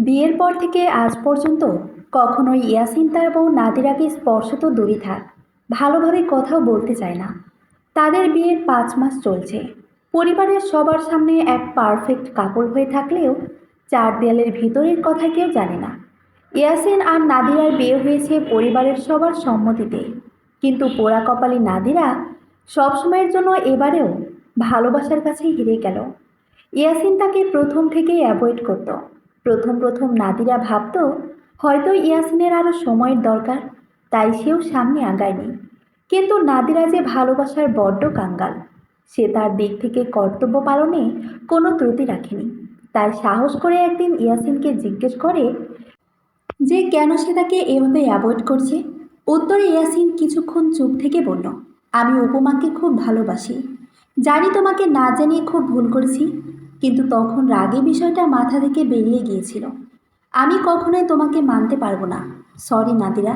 বিয়ের পর থেকে আজ পর্যন্ত কখনোই ইয়াসিন তার বউ নাদিরাকে স্পর্শ তো দূরে থাক, ভালোভাবে কথাও বলতে চায় না। তাদের বিয়ের 5 মাস চলছে। পরিবারের সবার সামনে এক পারফেক্ট কাপল হয়ে থাকলেও চার দেয়ালের ভিতরের কথা কেউ জানে না। ইয়াসিন আর নাদিরার বিয়ে হয়েছে পরিবারের সবার সম্মতিতে, কিন্তু পোড়া কপালী নাদিরা সবসময়ের জন্য এবারেও ভালোবাসার কাছেই হেরে গেল। ইয়াসিন তাকে প্রথম থেকেই অ্যাভয়েড করত। প্রথম প্রথম নাদিরা ভাবত হয়তো ইয়াসিনের আরও সময়ের দরকার, তাই সেও সামনে আগায়নি। কিন্তু নাদিরা যে ভালোবাসার বড্ড কাঙ্গাল, সে তার দিক থেকে কর্তব্য পালনে কোনো ত্রুটি রাখেনি। তাই সাহস করে একদিন ইয়াসিনকে জিজ্ঞেস করে যে কেন সে তাকে এভাবে অ্যাভয়েড করছে। উত্তরে ইয়াসিন কিছুক্ষণ চুপ থেকে বলল, আমি উপমাকে খুব ভালোবাসি, জানি তোমাকে না জানিয়ে খুব ভুল করেছি, কিন্তু তখন রাগে বিষয়টা মাথা থেকে বেরিয়ে গিয়েছিল। আমি কখনোই তোমাকে মানতে পারবো না। সরি নাদিরা।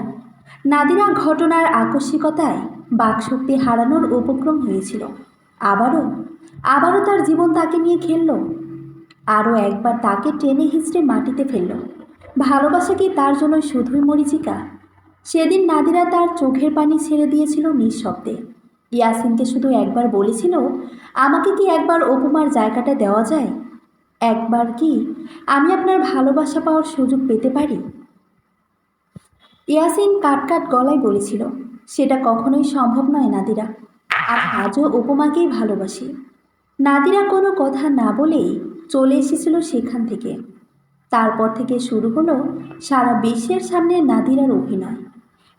নাদিরা ঘটনার আকস্মিকতায় বাকশক্তি হারানোর উপক্রম হয়েছিল। আবারও আবারও তার জীবন তাকে নিয়ে খেলল। আরও একবার তাকে টেনে হিঁচড়ে মাটিতে ফেলল। ভালোবাসা কি তার জন্য শুধুই মরীচিকা? সেদিন নাদিরা তার চোখের পানি ছেড়ে দিয়েছিল নিঃশব্দে। ইয়াসিনকে শুধু একবার বলেছিল, আমাকে কি একবার উপমার জায়গাটা দেওয়া যায়? একবার কি আমি আপনার ভালোবাসা পাওয়ার সুযোগ পেতে পারি? ইয়াসিন কাট কাট গলায় বলেছিল, সেটা কখনোই সম্ভব নয় নাদিরা। আর আজও উপমাকেই ভালোবাসি। নাদিরা কোনো কথা না বলেই চলে এসেছিল সেখান থেকে। তারপর থেকে শুরু হলো সারা বিশ্বের সামনে নাদিরার অভিনয়।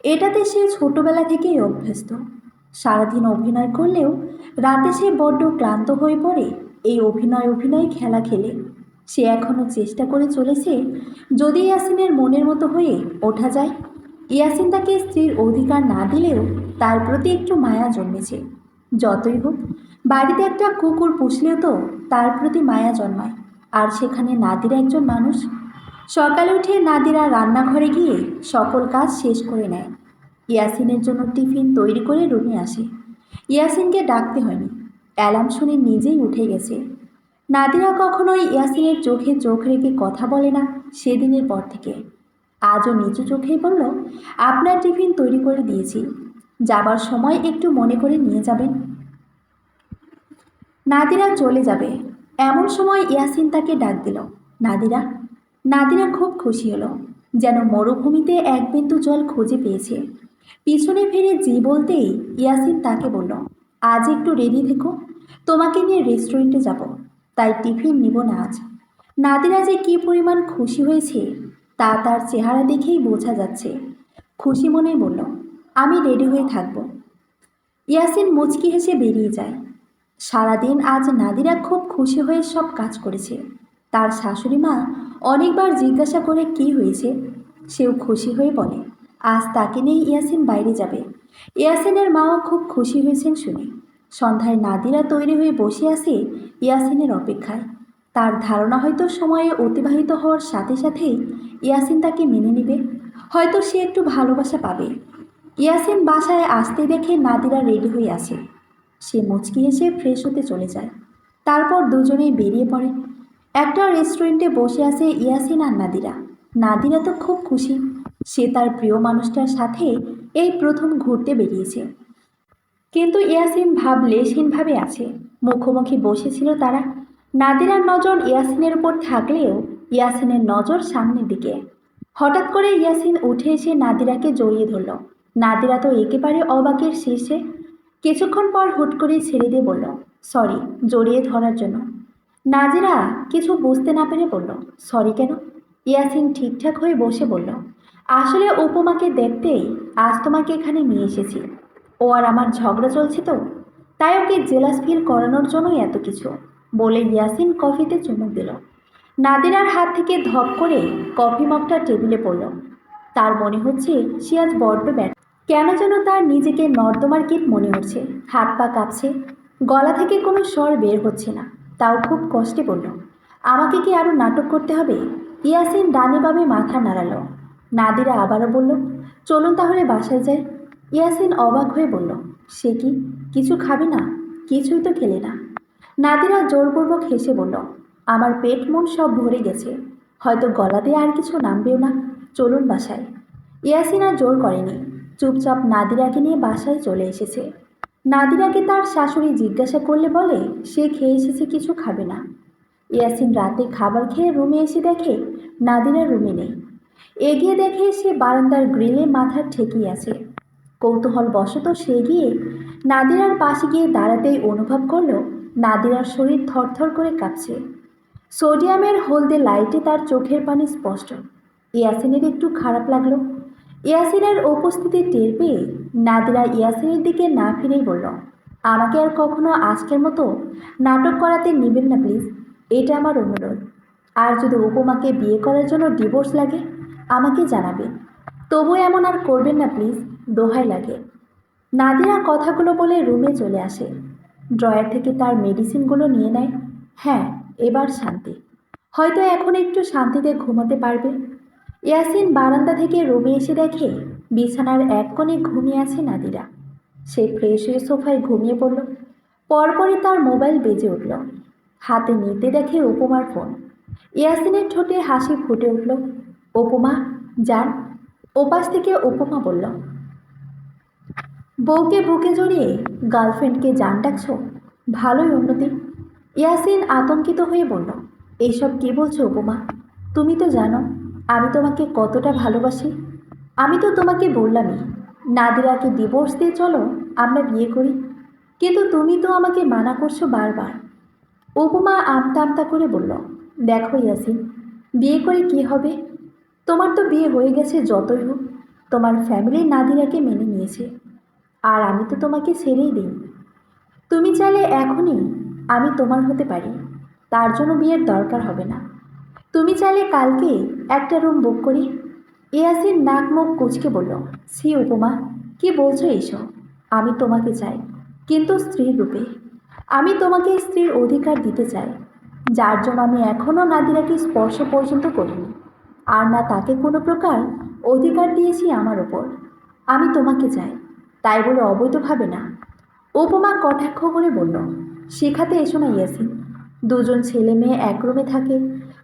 এটাতে সে ছোটবেলা থেকেই অভ্যস্ত। সারাদিন অভিনয় করলেও রাতে সে বড্ড ক্লান্ত হয়ে পড়ে এই অভিনয় খেলা খেলে। সে এখনও চেষ্টা করে চলেছে, যদি ইয়াসিনের মনের মতো হয়ে ওঠা যায়। ইয়াসিন তাকে স্ত্রীর অধিকার না দিলেও তার প্রতি একটু মায়া জন্মেছে। যতই হোক, বাড়িতে একটা কুকুর পুষলেও তো তার প্রতি মায়া জন্মায়। আর সেখানে নাদিরা একজন মানুষ। সকালে উঠে নাদিরা রান্নাঘরে গিয়ে সকল কাজ শেষ করে নেয়। ইয়াসিনের জন্য টিফিন তৈরি করে রুমে আসে। ইয়াসিনকে ডাকতে হয়নি, অ্যালার্ম শুনে নিজেই উঠে গেছে। নাদিরা কখনোই ইয়াসিনের চোখে চোখ রেখে কথা বলে না সেদিনের পর থেকে। আজও নিচু চোখেই বলল, আপনার টিফিন তৈরি করে দিয়েছি, যাবার সময় একটু মনে করে নিয়ে যাবেন। নাদিরা চলে যাবে এমন সময় ইয়াসিন তাকে ডাক দিল, নাদিরা। নাদিরা খুব খুশি হলো, যেন মরুভূমিতে এক বিন্দু জল খুঁজে পেয়েছে। পিছনে ফিরে জি বলতেই ইয়াসিন তাকে বলল, আজ একটু রেডি থেকো, তোমাকে নিয়ে রেস্টুরেন্টে যাব, তাই টিফিন নিব না আজ। নাদিরা যে কী পরিমাণ খুশি হয়েছে তা তার চেহারা দেখেই বোঝা যাচ্ছে। খুশি মনেই বলল, আমি রেডি হয়ে থাকব। ইয়াসিন মুচকি হেসে বেরিয়ে যায়। সারাদিন আজ নাদিরা খুব খুশি হয়ে সব কাজ করেছে। তার শাশুড়ি মা অনেকবার জিজ্ঞাসা করে কি হয়েছে, সেও খুশি হয়ে বলে আজ তাকে নিয়ে ইয়াসিন বাইরে যাবে। ইয়াসিনের মাও খুব খুশি হয়েছেন শুনে। সন্ধ্যায় নাদিরা তৈরি হয়ে বসে আছে ইয়াসিনের অপেক্ষায়। তার ধারণা হয়তো সময়ে অতিবাহিত হওয়ার সাথে সাথেই ইয়াসিন তাকে মেনে নেবে, হয়তো সে একটু ভালোবাসা পাবে। ইয়াসিন বাসায় আসতে দেখে নাদিরা রেডি হয়ে আসে। সে মুচকি হেসে ফ্রেশ হতে চলে যায়। তারপর দুজনেই বেরিয়ে পড়ে। একটা রেস্টুরেন্টে বসে আছে ইয়াসিন আর নাদিরা। নাদিরা তো খুব খুশি, সে তার প্রিয় মানুষটার সাথে এই প্রথম ঘুরতে বেরিয়েছে। কিন্তু ইয়াসিন ভাবলেশহীনভাবে আছে। মুখোমুখি বসেছিল তারা। নাদিরার নজর ইয়াসিনের উপর থাকলেও ইয়াসিনের নজর সামনের দিকে। হঠাৎ করে ইয়াসিন উঠে এসে নাদিরাকে জড়িয়ে ধরল। নাদিরা তো একেবারে অবাকের শীর্ষে। কিছুক্ষণ পর হুট করে ছেড়ে দিয়ে বলল, সরি জড়িয়ে ধরার জন্য। নাদিরা কিছু বুঝতে না পেরে বলল, সরি কেন? ইয়াসিন ঠিকঠাক হয়ে বসে বলল, আসলে উপমাকে দেখতেই আজ তোমাকে এখানে নিয়ে এসেছি। ও আর আমার ঝগড়া চলছে তো, তাই ওকে জেলাস ফিল করানোর জন্যই এত কিছু বলে ইয়াসিন কফিতে চুমুক দিল। নাদিরার হাত থেকে ধপ করে কফি মগটা টেবিলে পড়ল। তার মনে হচ্ছে সে আজ বড্ড ব্যর্থ। কেন যেন তার নিজেকে নর্দমার কীট মনে হচ্ছে। হাত পা কাঁপছে, গলা থেকে কোনো স্বর বের হচ্ছে না। তাও খুব কষ্টে বলল, আমাকে কি আরও নাটক করতে হবে? ইয়াসিন ডানে বামে মাথা নাড়ালো। নাদিরা আবারও বলল, চলুন তাহলে বাসায় যাই। ইয়াসিন অবাক হয়ে বলল, সে কি, কিছু খাবে না? কিছুই তো খেলে না। নাদিরা জোরপূর্বক হেসে বলল, আমার পেট মন সব ভরে গেছে, হয়তো গলাতে আর কিছু নামবেও না। চলুন বাসায়। ইয়াসিন আর জোর করেনি, চুপচাপ নাদিরাকে নিয়ে বাসায় চলে এসেছে। নাদিরাকে তার শাশুড়ি জিজ্ঞাসা করলে বলে সে খেয়ে এসেছে, কিছু খাবে না। ইয়াসিন রাতে খাবার খেয়ে রুমে এসে দেখে নাদিরা রুমে নেই। এগিয়ে দেখে সে বারান্দার গ্রিলে মাথা ঠেকিয়ে আছে। কৌতূহল বশত সে গিয়ে নাদিরার পাশে গিয়ে দাঁড়াতেই অনুভব করলো নাদিরার শরীর থরথর করে কাঁপছে। সোডিয়ামের হলদে লাইটে তার চোখের পানি স্পষ্ট। ইয়াসিনের একটু খারাপ লাগলো। ইয়াসিনের উপস্থিতি টের পেয়ে নাদিরা ইয়াসিনের দিকে না ফিরেই বলল, আমাকে আর কখনো আজকের মতো নাটক করাতে নেবেন না প্লিজ, এটা আমার অনুরোধ। আর যদি উপমাকে বিয়ে করার জন্য ডিভোর্স লাগে আমাকে জানাবেন, তবু এমন আর করবেন না প্লিজ, দোহাই লাগে। নাদিরা কথাগুলো বলে রুমে চলে আসে। ড্রয়ার থেকে তার মেডিসিনগুলো নিয়ে নেয়। হ্যাঁ, এবার শান্তি। হয়তো এখন একটু শান্তিতে ঘুমাতে পারবে। ইয়াসিন বারান্দা থেকে রুমে এসে দেখে বিছানার এক কোণে ঘুমিয়ে আছে নাদিরা। সে ফ্রেশ হয়ে সোফায় ঘুমিয়ে পড়ল। পরপরই তার মোবাইল বেজে উঠল। হাতে নিতে দেখে উপমার ফোন। ইয়াসিনের ঠোঁটে হাসি ফুটে উঠল। উপমা, যান। ওপাশ থেকে উপমা বলল, বউকে বুকে জড়িয়ে গার্লফ্রেন্ডকে জান ডাকছ, ভালোই উন্নতি। ইয়াসিন আতঙ্কিত হয়ে বলল, এইসব কী বলছো উপমা? তুমি তো জানো আমি তোমাকে কতটা ভালোবাসি। আমি তো তোমাকে বললামই নাদিরাকে ডিভোর্স দিয়ে চলো আমরা বিয়ে করি, কিন্তু তুমি তো আমাকে মানা করছো বারবার। উপমা আমতা আমতা করে বলল, দেখো ইয়াসিন, বিয়ে করে কি হবে? তোমার তো বিয়ে হয়ে গেছে, যতই হোক তোমার ফ্যামিলি নাদিরাকে মেনে নিয়েছে, আর আমি তো তোমাকে ছেড়েই দিই। তুমি চাইলে এখনই আমি তোমার হতে পারি, তার জন্য বিয়ের দরকার হবে না। তুমি চাইলে কালকে একটা রুম বুক করি। ইয়াসিন নাক মুখ কুঁচকে বলল, সি উপমা, কি বলছো এইসব? আমি তোমাকে চাই, কিন্তু স্ত্রীর রূপে। আমি তোমাকে স্ত্রীর অধিকার দিতে চাই, যার জন্য আমি এখনও নাদিরাকে স্পর্শ পর্যন্ত করিনি, আর না তাকে কোনো প্রকার অধিকার দিয়েছি আমার ওপর। আমি তোমাকে চাই, তাই বলে অবৈধভাবে না। উপমা কটাক্ষ করে বলল, শেখাতে এসো না ইয়াসিন। দুজন ছেলে মেয়ে এক রুমে থাকে,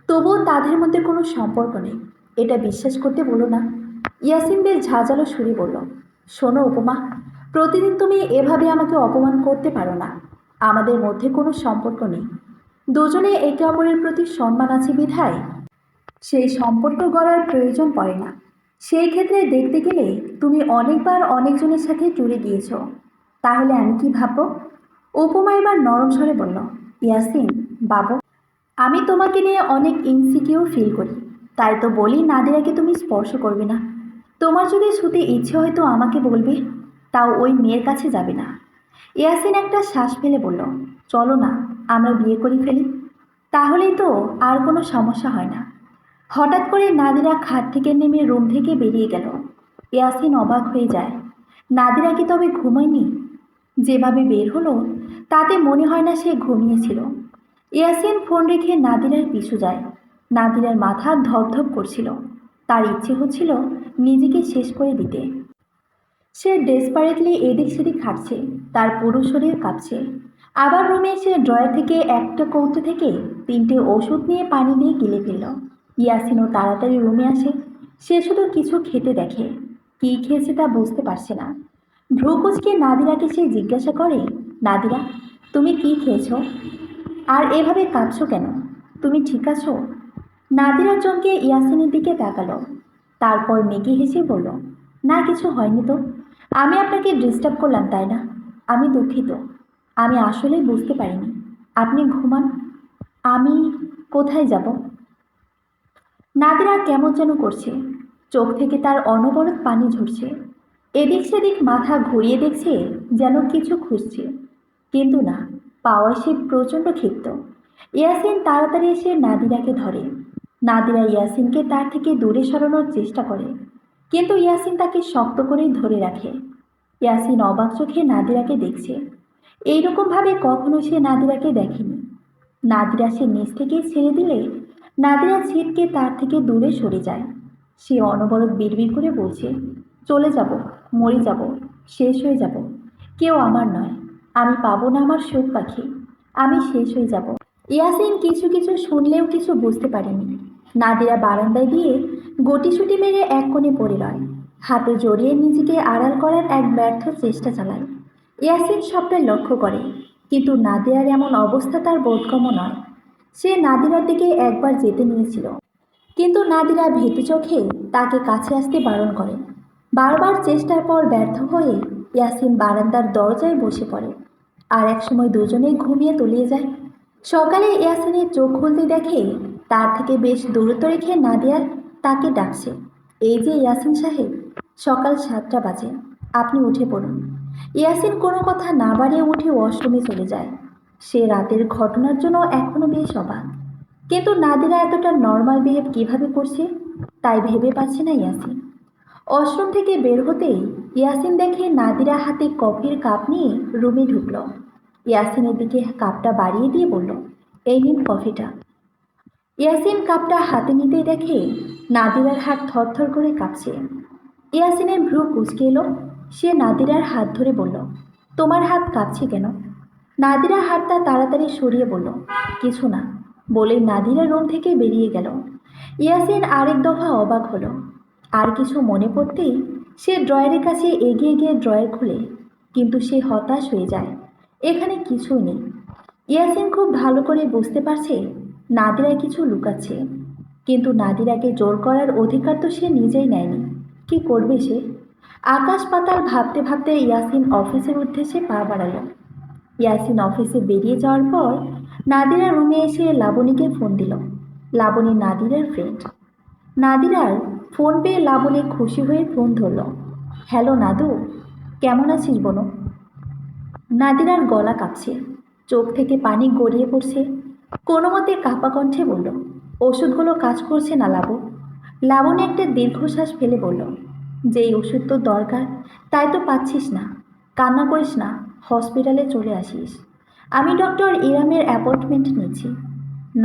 তবুও তাদের মধ্যে কোনো সম্পর্ক নেই, এটা বিশ্বাস করতে বলো না। ইয়াসিন বেশ ঝাঁঝালো সুরে বলল, শোনো উপমা, প্রতিদিন তুমি এভাবে আমাকে অপমান করতে পারো না। আমাদের মধ্যে কোনো সম্পর্ক নেই, দুজনে একে অপরের প্রতি সম্মান আছে বিধায় সেই সম্পর্ক গড়ার প্রয়োজন পড়ে না। সেই ক্ষেত্রে দেখতে গেলে তুমি অনেকবার অনেকজনের সাথে জুড়ে গিয়েছ, তাহলে আমি কি ভাববো? উপমা এবার নরম স্বরে বলল, ইয়াসিন বাবু, আমি তোমাকে নিয়ে অনেক ইনসিকিউর ফিল করি, তাই তো বলি নাদিরাকে তুমি স্পর্শ করবে না। তোমার যদি শুতে ইচ্ছে হয় তো আমাকে বলবে, তাও ওই মেয়ের কাছে যাবে না। ইয়াসিন একটা শ্বাস ফেলে বলল, চলো না আমরা বিয়ে করে ফেলি, তাহলেই তো আর কোনো সমস্যা হয় না। হঠাৎ করে নাদিরা খাট থেকে নেমে রুম থেকে বেরিয়ে গেল। ইয়াসিন অবাক হয়ে যায়, নাদিরা কি তবে ঘুমায়নি? যেভাবে বের হলো তাতে মনে হয় না সে ঘুমিয়েছিল। ইয়াসিন ফোন রেখে নাদিরার পিছু যায়। নাদিরার মাথা ধপধপ করছিল, তার ইচ্ছে হচ্ছিল নিজেকে শেষ করে দিতে। সে ডেসপারেটলি এদিক সেদিক হাঁটছে, তার পুরো শরীর কাঁপছে। আবার রুমে এসে ড্রয়ার থেকে একটা কৌটো থেকে 3টে ওষুধ নিয়ে পানি দিয়ে গিলে ফেলল। ইয়াসিনও তাড়াতাড়ি রুমে আসে। সে শুধু কিছু খেতে দেখে, কী খেয়েছে তা বুঝতে পারছে না। ভ্রু কুঁচকে নাদিরাকে সে জিজ্ঞাসা করে, নাদিরা তুমি কি খেয়েছো? আর এভাবে কাঁদছো কেন? তুমি ঠিক আছো? নাদিরা চমকে ইয়াসিনের দিকে তাকালো, তারপর মেকি হেসে বলল, না কিছু হয়নি তো। আমি আপনাকে ডিস্টার্ব করলাম তাই না? আমি দুঃখিত, আমি আসলেই বুঝতে পারিনি। আপনি ঘুমান, আমি কোথায় যাব? নাদিরা কেমন যেন করছে, চোখ থেকে তার অনবরত পানি ঝরছে। এদিক সেদিক মাথা ঘুরিয়ে দেখছে, যেন কিছু খুঁজছে, কিন্তু না পাওয়ায় সে প্রচণ্ড ক্ষিপ্ত। ইয়াসিন তাড়াতাড়ি এসে নাদিরাকে ধরে। নাদিরা ইয়াসিনকে তার থেকে দূরে সরানোর চেষ্টা করে, কিন্তু ইয়াসিন তাকে শক্ত করেই ধরে রাখে। ইয়াসিন অবাক চোখে নাদিরাকে দেখছে, এইরকমভাবে কখনো সে নাদিরাকে দেখেনি। নাদিরা সে নিচ থেকে ছেড়ে দিলে নাদিরা ছিটকে তার থেকে দূরে সরে যায়। সে অনবরত বিড়বিড় করে বলছে, চলে যাব, মরে যাব, শেষ হয়ে যাব, কেউ আমার নয়, আমি পাবো না আমার সুখ পাখি, আমি শেষ হয়ে যাব। ইয়াসিন কিছু কিছু শুনলেও কিছু বুঝতে পারেনি। নাদিরা বারান্দায় দিয়ে গুটিসুটি মেরে এক কোণে পড়ে রয়। হাতে জড়িয়ে নিজেকে আড়াল করার এক ব্যর্থ চেষ্টা চালায়। ইয়াসিন সবটাই লক্ষ্য করে, কিন্তু নাদিরার এমন অবস্থা তার বোধগম্য নয়। সে নাদিরার দিকে একবার যেতে নিয়েছিল, কিন্তু নাদিরা ভীতু চোখে তাকে কাছে আসতে বারণ করে। বারবার চেষ্টার পর ব্যর্থ হয়ে ইয়াসিন বারান্দার দরজায় বসে পড়ে। আর একসময় দুজনেই ঘুমিয়ে তলিয়ে যায়। সকালে ইয়াসিনের চোখ খুলতে দেখে তার থেকে বেশ দূরত্ব রেখে নাদিয়া তাকে ডাকছে। এই যে ইয়াসিন সাহেব, সকাল 7টা বাজে, আপনি উঠে পড়ুন। ইয়াসিন কোনো কথা না বাড়িয়ে উঠে ওয়াশরুমে চলে যায়। সে রাতের ঘটনার জন্য এখনো বেশ অবাক, কিন্তু নাদিরা এতটা নর্মাল বিহেভ কিভাবে করছে তাই ভেবে পাচ্ছে না ইয়াসিন। ওয়াশরুম থেকে বের হতেই ইয়াসিন দেখে নাদিরা হাতে কফির কাপ নিয়ে রুমে ঢুকল। ইয়াসিনের দিকে কাপটা বাড়িয়ে দিয়ে বলল, এই নিন কফিটা। ইয়াসিন কাপটা হাতে নিতেই দেখে নাদিরার হাত থরথর করে কাঁপছে। ইয়াসিনের ভ্রু কুঁচকে এলো। সে নাদিরার হাত ধরে বলল, তোমার হাত কাঁপছে কেন? নাদিরা হাতটা তাড়াতাড়ি সরিয়ে বলল, কিছু না, বলে নাদিরা রুম থেকে বেরিয়ে গেল। ইয়াসিন আরেক দফা অবাক হলো। আর কিছু মনে পড়তেই সে ড্রয়ারের কাছে এগিয়ে গিয়ে ড্রয়ার খুলে, কিন্তু সে হতাশ হয়ে যায়। এখানে কিছুই নেই। ইয়াসিন খুব ভালো করে বুঝতে পারছে নাদিরা কিছু লুকাচ্ছে, কিন্তু নাদিরাকে জোর করার অধিকার তো সে নিজেই নেয়নি। কি করবে সে? আকাশ পাতাল ভাবতে ভাবতে ইয়াসিন অফিসের উদ্দেশ্যে পা বাড়ালো। ইয়াসিন অফিসে বেরিয়ে যাওয়ার পর নাদিরা রুমে এসে লাবণীকে ফোন দিল। লাবণী নাদিরার ফ্রেন্ড। নাদিরার ফোন পেয়ে লাবণী খুশি হয়ে ফোন ধরল। হ্যালো নাদু, কেমন আছিস বোনো? নাদিরার গলা কাঁপছে, চোখ থেকে পানি গড়িয়ে পড়ছে। কোনো মতে কাঁপা কণ্ঠে বলল, ওষুধগুলো কাজ করছে না লাবু। লাবণী একটা দীর্ঘশ্বাস ফেলে বলল, যেই ওষুধ তো দরকার তাই তো পাচ্ছিস না। কান্না করিস না, হসপিটালে চলে আসিস। আমি ডক্টর ইরামের অ্যাপয়েন্টমেন্ট নিচ্ছি।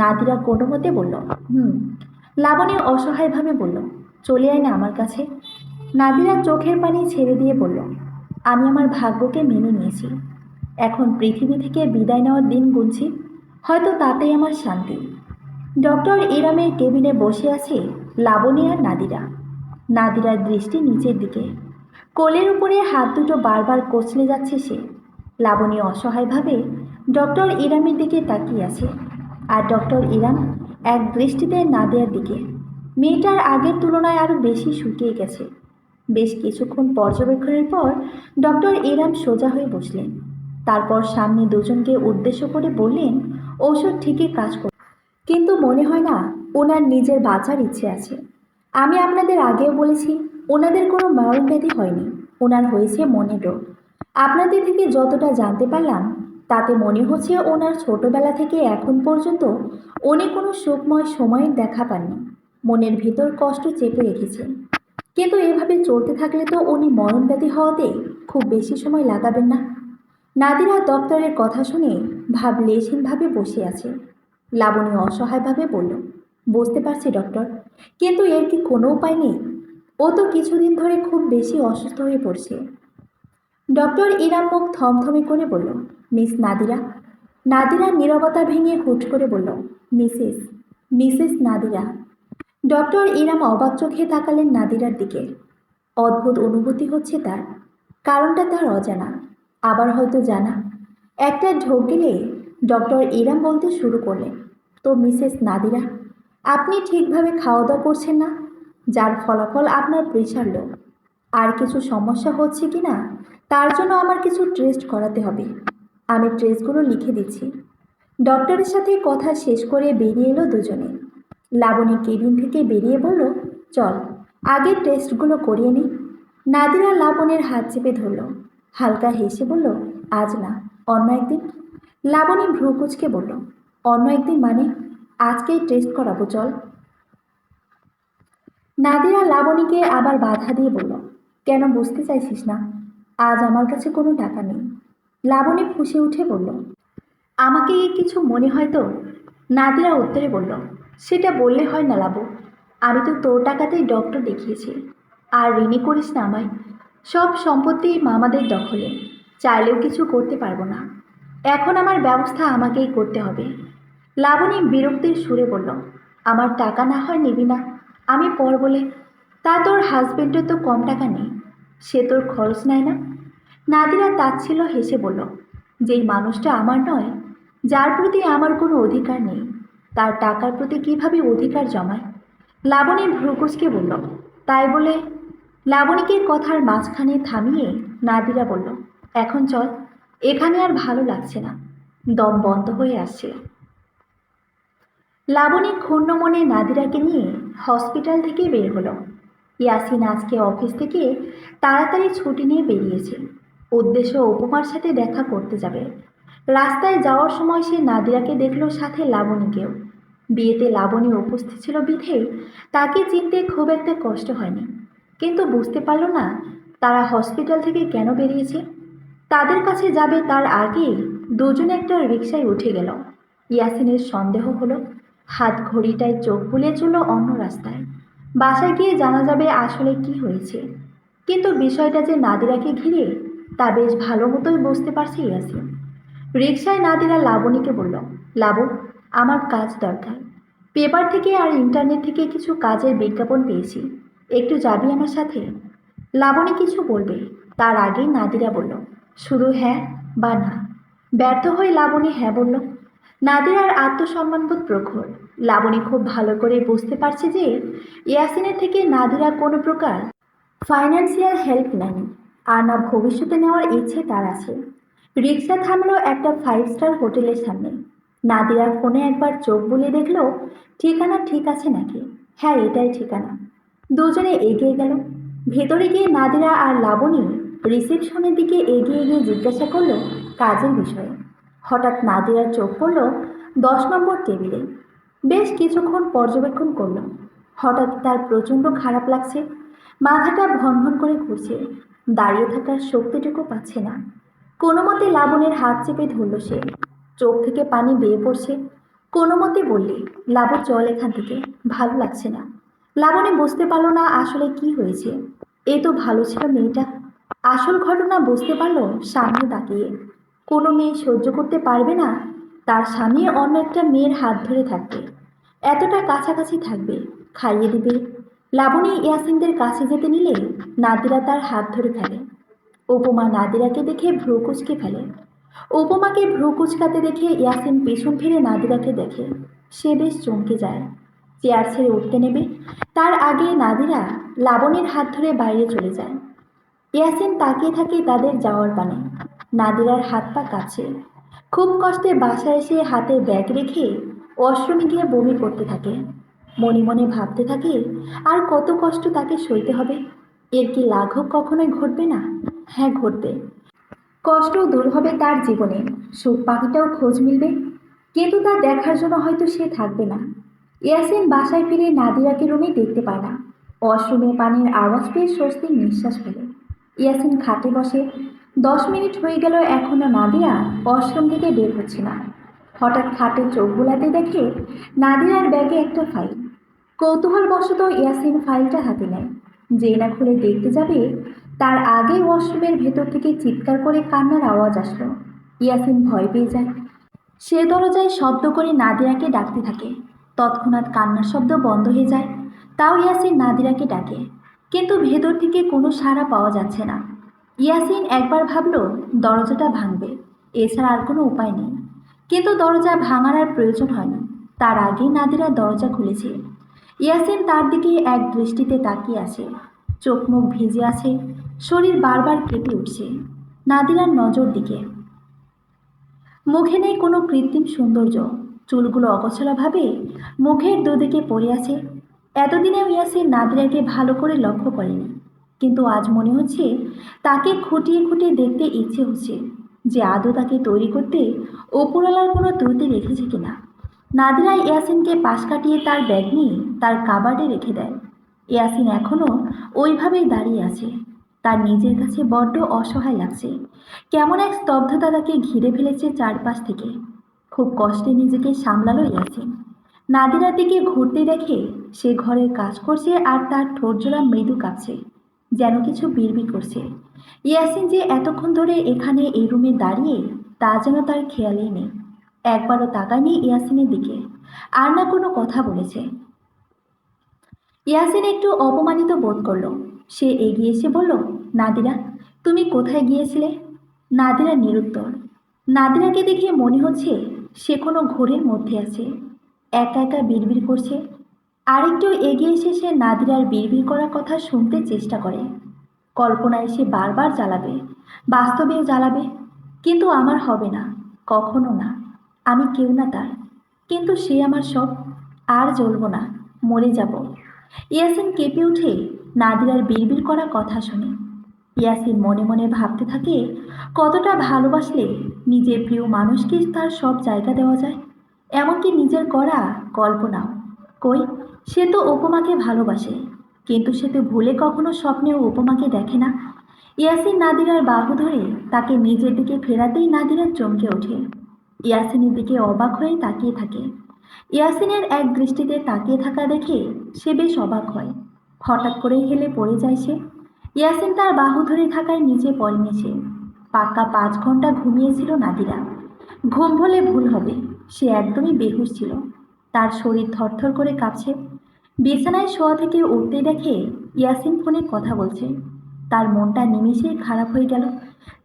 নাদিরা কোনো মতে বলল, হুম। লাবণী অসহায়ভাবে বলল, চলে আয় না আমার কাছে। নাদিরা চোখের পানি ছেড়ে দিয়ে বলল, আমি আমার ভাগ্যকে মেনে নিয়েছি। এখন পৃথিবী থেকে বিদায় নেওয়ার দিন গুনছি, হয়তো তাতেই আমার শান্তি। ডক্টর ইরামের কেবিনে বসে আছে লাবণী আর নাদিরা। নাদিরার দৃষ্টি নিচের দিকে, কোলের উপরে হাত দুটো বারবার কচলে যাচ্ছে সে। লাবণী অসহায়ভাবে ডক্টর ইরামের দিকে তাকিয়ে আছে, আর ডক্টর ইরাম এক দৃষ্টিতে নাদিয়ার দিকে। মেয়েটার আগের তুলনায় আরও বেশি শুকিয়ে গেছে। বেশ কিছুক্ষণ পর্যবেক্ষণের পর ডক্টর ইরাম সোজা হয়ে বসলেন। তারপর সামনে দুজনকে উদ্দেশ্য করে বললেন, ঔষধ ঠিকই কাজ করে, কিন্তু মনে হয় না ওনার নিজের বাঁচার ইচ্ছে আছে। আমি আপনাদের আগেও বলেছি, ওনাদের কোনো মরণ ব্যাধি হয়নি, ওনার হয়েছে মনের রোগ। আপনাদের থেকে যতটা জানতে পারলাম তাতে মনে হচ্ছে ওনার ছোটবেলা থেকে এখন পর্যন্ত উনি কোনো সুখময় সময়ের দেখা পাননি। মনের ভিতর কষ্ট চেপে রেখেছেন। কিন্তু এভাবে চলতে থাকলে তো উনি মরণ ব্যাধি হওয়াতে খুব বেশি সময় লাগাবেন না। নাদিরা দপ্তরের কথা শুনে ভাবলেশহীনভাবে বসে আছে। লাবণী অসহায়ভাবে বলল, বুঝতে পারছি ডক্টর, কিন্তু এর কি কোনো উপায় নেই? ও তো কিছুদিন ধরে খুব বেশি অসুস্থ হয়ে পড়ছে। ডক্টর ইরাম মুখ থমথমে করে বলল, মিস নাদিরা। নাদিরা নীরবতা ভেঙে হুট করে বলল, মিসেস মিসেস নাদিরা। ডক্টর ইরাম অবাক চোখে তাকালেন নাদিরার দিকে। অদ্ভুত অনুভূতি হচ্ছে তার। কারণটা তার অজানা, আবার হয়তো জানা। একটা ঢোক গেলে ডক্টর ইরাম বলতে শুরু করলেন, তো মিসেস নাদিরা, আপনি ঠিকভাবে খাওয়া দাওয়া করছেন না, যার ফলাফল আপনার প্রেশার লো। আর কিছু সমস্যা হচ্ছে কি না তার জন্য আমার কিছু টেস্ট করাতে হবে। আমি টেস্টগুলো লিখে দিচ্ছি। ডক্টরের সাথে কথা শেষ করে বেরিয়ে এলো দুজনে। লাবণী কেবিন থেকে বেরিয়ে বলল, চল আগে টেস্টগুলো করিয়ে নিই। নাদিরা লাবণীর হাত চেপে ধরল। হালকা হেসে বলল, আজ না, অন্য একদিন। লাবণী ভ্রু কুঁচকে বলল, অন্য একদিন মানে? আজকেই টেস্ট করাবো, চল। নাদিরা লাবণীকে আবার বাধা দিয়ে বলল, কেন বুঝতে চাইছিস না? আজ আমার কাছে কোনো টাকা নেই। লাবণী ফুঁসে উঠে বলল, আমাকে কিছু মনে হয় তো? নাদিরা উত্তরে বলল, সেটা বললে হয় না লাবু, আমি তো তোর টাকাতেই ডক্টর দেখিয়েছি। আর ঋণী করিস না আমায়। সব সম্পত্তি মামাদের দখলে, চাইলেও কিছু করতে পারবো না। এখন আমার ব্যবস্থা আমাকেই করতে হবে। লাবণী বিরক্তির সুরে বলল, আমার টাকা না হয় নিবি না, আমি পর বলে। তা তোর হাজবেন্ডের তো কম টাকা নেই, সে তোর খরচ নেয় না? নাদিরা তাচ্ছিল্য হেসে বলল, যেই মানুষটা আমার নয়, যার প্রতি আমার কোনো অধিকার নেই, তার টাকার প্রতি কিভাবে অধিকার জমায়? লাবণী ভ্রুকুচকে বলল, তাই বলে? লাবণীকে কথার মাঝখানে থামিয়ে নাদিরা বলল, এখন চল, এখানে আর ভালো লাগছে না, দম বন্ধ হয়ে আসছে। লাবণী ক্ষুণ্ণ মনে নাদিরাকে নিয়ে হসপিটাল থেকে বের হলো। ইয়াসিন আজকে অফিস থেকে তাড়াতাড়ি ছুটি নিয়ে বেরিয়েছে। উদ্দেশ্য উপমার সাথে দেখা করতে যাবে। রাস্তায় যাওয়ার সময় সে নাদিরাকে দেখলো, সাথে লাবণীকেও। বিয়েতে লাবণী উপস্থিত ছিল বিধে তাকে চিনতে খুব একটা কষ্ট হয়নি, কিন্তু বুঝতে পারল না তারা হসপিটাল থেকে কেন বেরিয়েছে। তাদের কাছে যাবে তার আগেই দুজনে একটা রিকশায় উঠে গেল। ইয়াসিনের সন্দেহ হলো, হাত ঘড়িটায় চোখ বুলিয়ে চলল অন্য রাস্তায়। বাসায় গিয়ে জানা যাবে আসলে কি হয়েছে। কিন্তু বিষয়টা যে নাদিরাকে ঘিরে তা বেশ ভালো মতোই বুঝতে পারছে ইয়াসিন। রিকশায় নাদিরা লাবণীকে বলল, লাবু, আমার কাজ দরকার। পেপার থেকে আর ইন্টারনেট থেকে কিছু কাজের বিজ্ঞাপন পেয়েছি, একটু যাবি আমার সাথে? লাবণী কিছু বলবে তার আগেই নাদিরা বলল, শুধু হ্যাঁ বা না। ব্যর্থ হয়ে লাবণী হ্যাঁ বলল। নাদিরার আত্মসম্মানবোধ প্রখর। লাবণী খুব ভালো করে বুঝতে পারছে যে ইয়াসিনের থেকে নাদিরা কোনো প্রকার ফাইন্যান্সিয়াল হেল্প নেয়নি, আর না ভবিষ্যতে নেওয়ার ইচ্ছে তার আছে। রিক্সা থামলো একটা 5 স্টার হোটেলের সামনে। নাদিরা ফোনে একবার চোখ বুলিয়ে দেখলো ঠিকানা ঠিক আছে নাকি। হ্যাঁ, এটাই ঠিকানা। দুজনে এগিয়ে গেল। ভেতরে গিয়ে নাদিরা আর লাবণী রিসেপশনের দিকে এগিয়ে গিয়ে জিজ্ঞাসা করলো কাজের বিষয়ে। হঠাৎ নাদিরার চোখ পড়ল 10 নম্বর টেবিলে। বেশ কিছুক্ষণ পর্যবেক্ষণ করল। হঠাৎ তার প্রচণ্ড খারাপ লাগছে, মাথাটা ভনভন করে ঘুরছে, দাঁড়িয়ে থাকার শক্তিটুকু পাচ্ছে না। কোনো মতে লাবণের হাত চেপে ধরল সে। চোখ থেকে পানি বেয়ে পড়ছে। কোনো মতে বললে, লাবণ চল এখান থেকে, ভালো লাগছে না। লাবণী বুঝতে পারল না আসলে কি হয়েছে। এ তো ভালো ছিল মেয়েটা। আসল ঘটনা বুঝতে পারল সামনে তাকিয়ে। কোনো মেয়ে সহ্য করতে পারবে না তার স্বামী অন্য একটা মেয়ের হাত ধরে থাকবে, এতটা কাছাকাছি থাকবে, খাইয়ে দিবে। লাবণী ইয়াসিনদের কাছে যেতে নিলে নাদিরা তার হাত ধরে ফেলে। উপমা নাদিরাকে দেখে ভ্রু কুঁচকে ফেলে। উপমাকে ভ্রু কুঁচকাতে দেখে ইয়াসিন পেছন ফিরে নাদিরাকে দেখে। সে বেশ চমকে যায়। চেয়ার ছেড়ে উঠতে নেবে, তার আগে নাদিরা লাবণীর হাত ধরে বাইরে চলে যায়। ইয়াসিন তাকিয়ে থাকে তাদের যাওয়ার পানে। নাদিরার হাত পা কাঁপছে। খুব কষ্টে বাসায় এসে হাতে ব্যাগ রেখে ওয়াশরুমে গিয়ে বমি করতে থাকে। মনে মনে ভাবতে থাকে আর কত কষ্ট তাকে সইতে হবে। এর কি লাঘব কখনোই ঘটবে না? হ্যাঁ, ঘটবে। কষ্টও দূর হবে তার জীবনে, সুখ পাখিটাও খোঁজ মিলবে, কিন্তু তা দেখার জন্য হয়তো সে থাকবে না। ইয়াসিন বাসায় ফিরে নাদিরাকে রুমে দেখতে পায় না। ওয়াশরুমে পানির আওয়াজ পেয়ে স্বস্তির নিঃশ্বাস ফেলে। ইয়াসিন খাটে বসে। 10 মিনিট হয়ে গেল এখনো নাদিরা ওয়াশরুম থেকে বের হচ্ছে না। হঠাৎ খাটে চোখ বুলাতে দেখে নাদিরার ব্যাগে একটা ফাইল। কৌতূহলবশত ইয়াসিন ফাইলটা হাতে নেয়। যেই না খুলে দেখতে যাবে তার আগে ওয়াশরুমের ভেতর থেকে চিৎকার করে কান্নার আওয়াজ আসলো। ইয়াসিন ভয় পেয়ে যায়। সে দরজায় শব্দ করে নাদিরাকে ডাকতে থাকে। তৎক্ষণাৎ কান্নার শব্দ বন্ধ হয়ে যায়। তাও ইয়াসিন নাদিরাকে ডাকে, কিন্তু ভেতর থেকে কোনো সাড়া পাওয়া যাচ্ছে না। ইয়াসিন একবার ভাবল দরজাটা ভাঙবে, এছাড়া আর কোনো উপায় নেই। কিন্তু দরজা ভাঙার আর প্রয়োজন হয়নি। তার আগেই নাদিরা দরজা খুলেছে। ইয়াসিন তার দিকে এক দৃষ্টিতে তাকিয়ে আছে। চোখ মুখ ভিজে আছে, শরীর বারবার কেঁপে উঠছে। নাদিরার নজর দিকে। মুখে নেই কোনো কৃত্রিম সৌন্দর্য। চুলগুলো অগোছালোভাবে মুখের দুদিকে পড়ে আছে। এতদিনেও ইয়াসিন নাদিরাকে ভালো করে লক্ষ্য করেনি, কিন্তু আজ মনে হচ্ছে তাকে খুঁটিয়ে খুঁটিয়ে দেখতে ইচ্ছে হচ্ছে যে আদৌ তাকে তৈরি করতে ওপরওয়ালার কোনো ত্রুটি রেখেছে কিনা। নাদিরা ইয়াসিনকে পাশ কাটিয়ে তার ব্যাগ নিয়ে তার কাবার্ডে রেখে দেয়। ইয়াসিন এখনও ওইভাবেই দাঁড়িয়ে আছে। তার নিজের কাছে বড্ড অসহায় লাগছে। কেমন এক স্তব্ধতা তাকে ঘিরে ফেলেছে চারপাশ থেকে। খুব কষ্টে নিজেকে সামলালো ইয়াসিন। নাদিরার দিকে ঘুরতে দেখে সে ঘরের কাজ করছে আর তার ঠোঁটজোড়া মৃদু কাঁপছে, যেন কিছু বিড়বিড় করছে। ইয়াসিন যে এতক্ষণ ধরে এখানে এই রুমে দাঁড়িয়ে তা যেন তার খেয়ালেই নেই। একবারও তাকায়নি ইয়াসিনের দিকে। আর না কোনো কথা বলেছে। ইয়াসিন একটু অপমানিত বোধ করলো। সে এগিয়ে এসে বলল, নাদিরা, তুমি কোথায় গিয়েছিলে? নাদিরা নিরুত্তর। নাদিরাকে দেখে মনে হচ্ছে সে কোনো ঘোরের মধ্যে আছে, একা একা বিড়বিড় করছে। আরেকটু এগিয়ে এসে সে নাদিরার বিড়বিড় করার কথা শুনতে চেষ্টা করে। কল্পনায় সে বারবার জ্বালাবে, বাস্তবেও জ্বালাবে, কিন্তু আমার হবে না, কখনো না। আমি কেউ না তার, কিন্তু সে আমার সব। আর জ্বলব না, মরে যাব। ইয়াসিন কেঁপে উঠে নাদিরার বিড়বিড় করা কথা শুনে। ইয়াসিন মনে মনে ভাবতে থাকে, কতটা ভালোবাসলে নিজের প্রিয় মানুষকে তার সব জায়গা দেওয়া যায়, এমনকি নিজের করা কল্পনাও। কই, সে তো উপমাকে ভালোবাসে, কিন্তু সে তো ভুলে কখনো স্বপ্নেও উপমাকে দেখে না। ইয়াসিন নাদিরার বাহু ধরে তাকে নিজের দিকে ফেরাতেই নাদিরা চমকে ওঠে। ইয়াসিনের দিকে অবাক হয়ে তাকিয়ে থাকে। ইয়াসিনের এক দৃষ্টিতে তাকিয়ে থাকা দেখে সে বেশ অবাক হয়। হঠাৎ করেই হেলে পড়ে যায় সে। ইয়াসিন তার বাহু ধরে থাকায় নিচে পড়েনি সে। পাক্কা 5 ঘন্টা ঘুমিয়েছিল নাদিরা। ঘুম বলে ভুল হবে, সে একদমই বেহুশ ছিল। তার শরীর থরথর করে কাঁপছে। বিছানায় শোয়া থেকে উঠতেই দেখে ইয়াসিন ফোনে কথা বলছে। তার মনটা নিমিষেই খারাপ হয়ে গেল।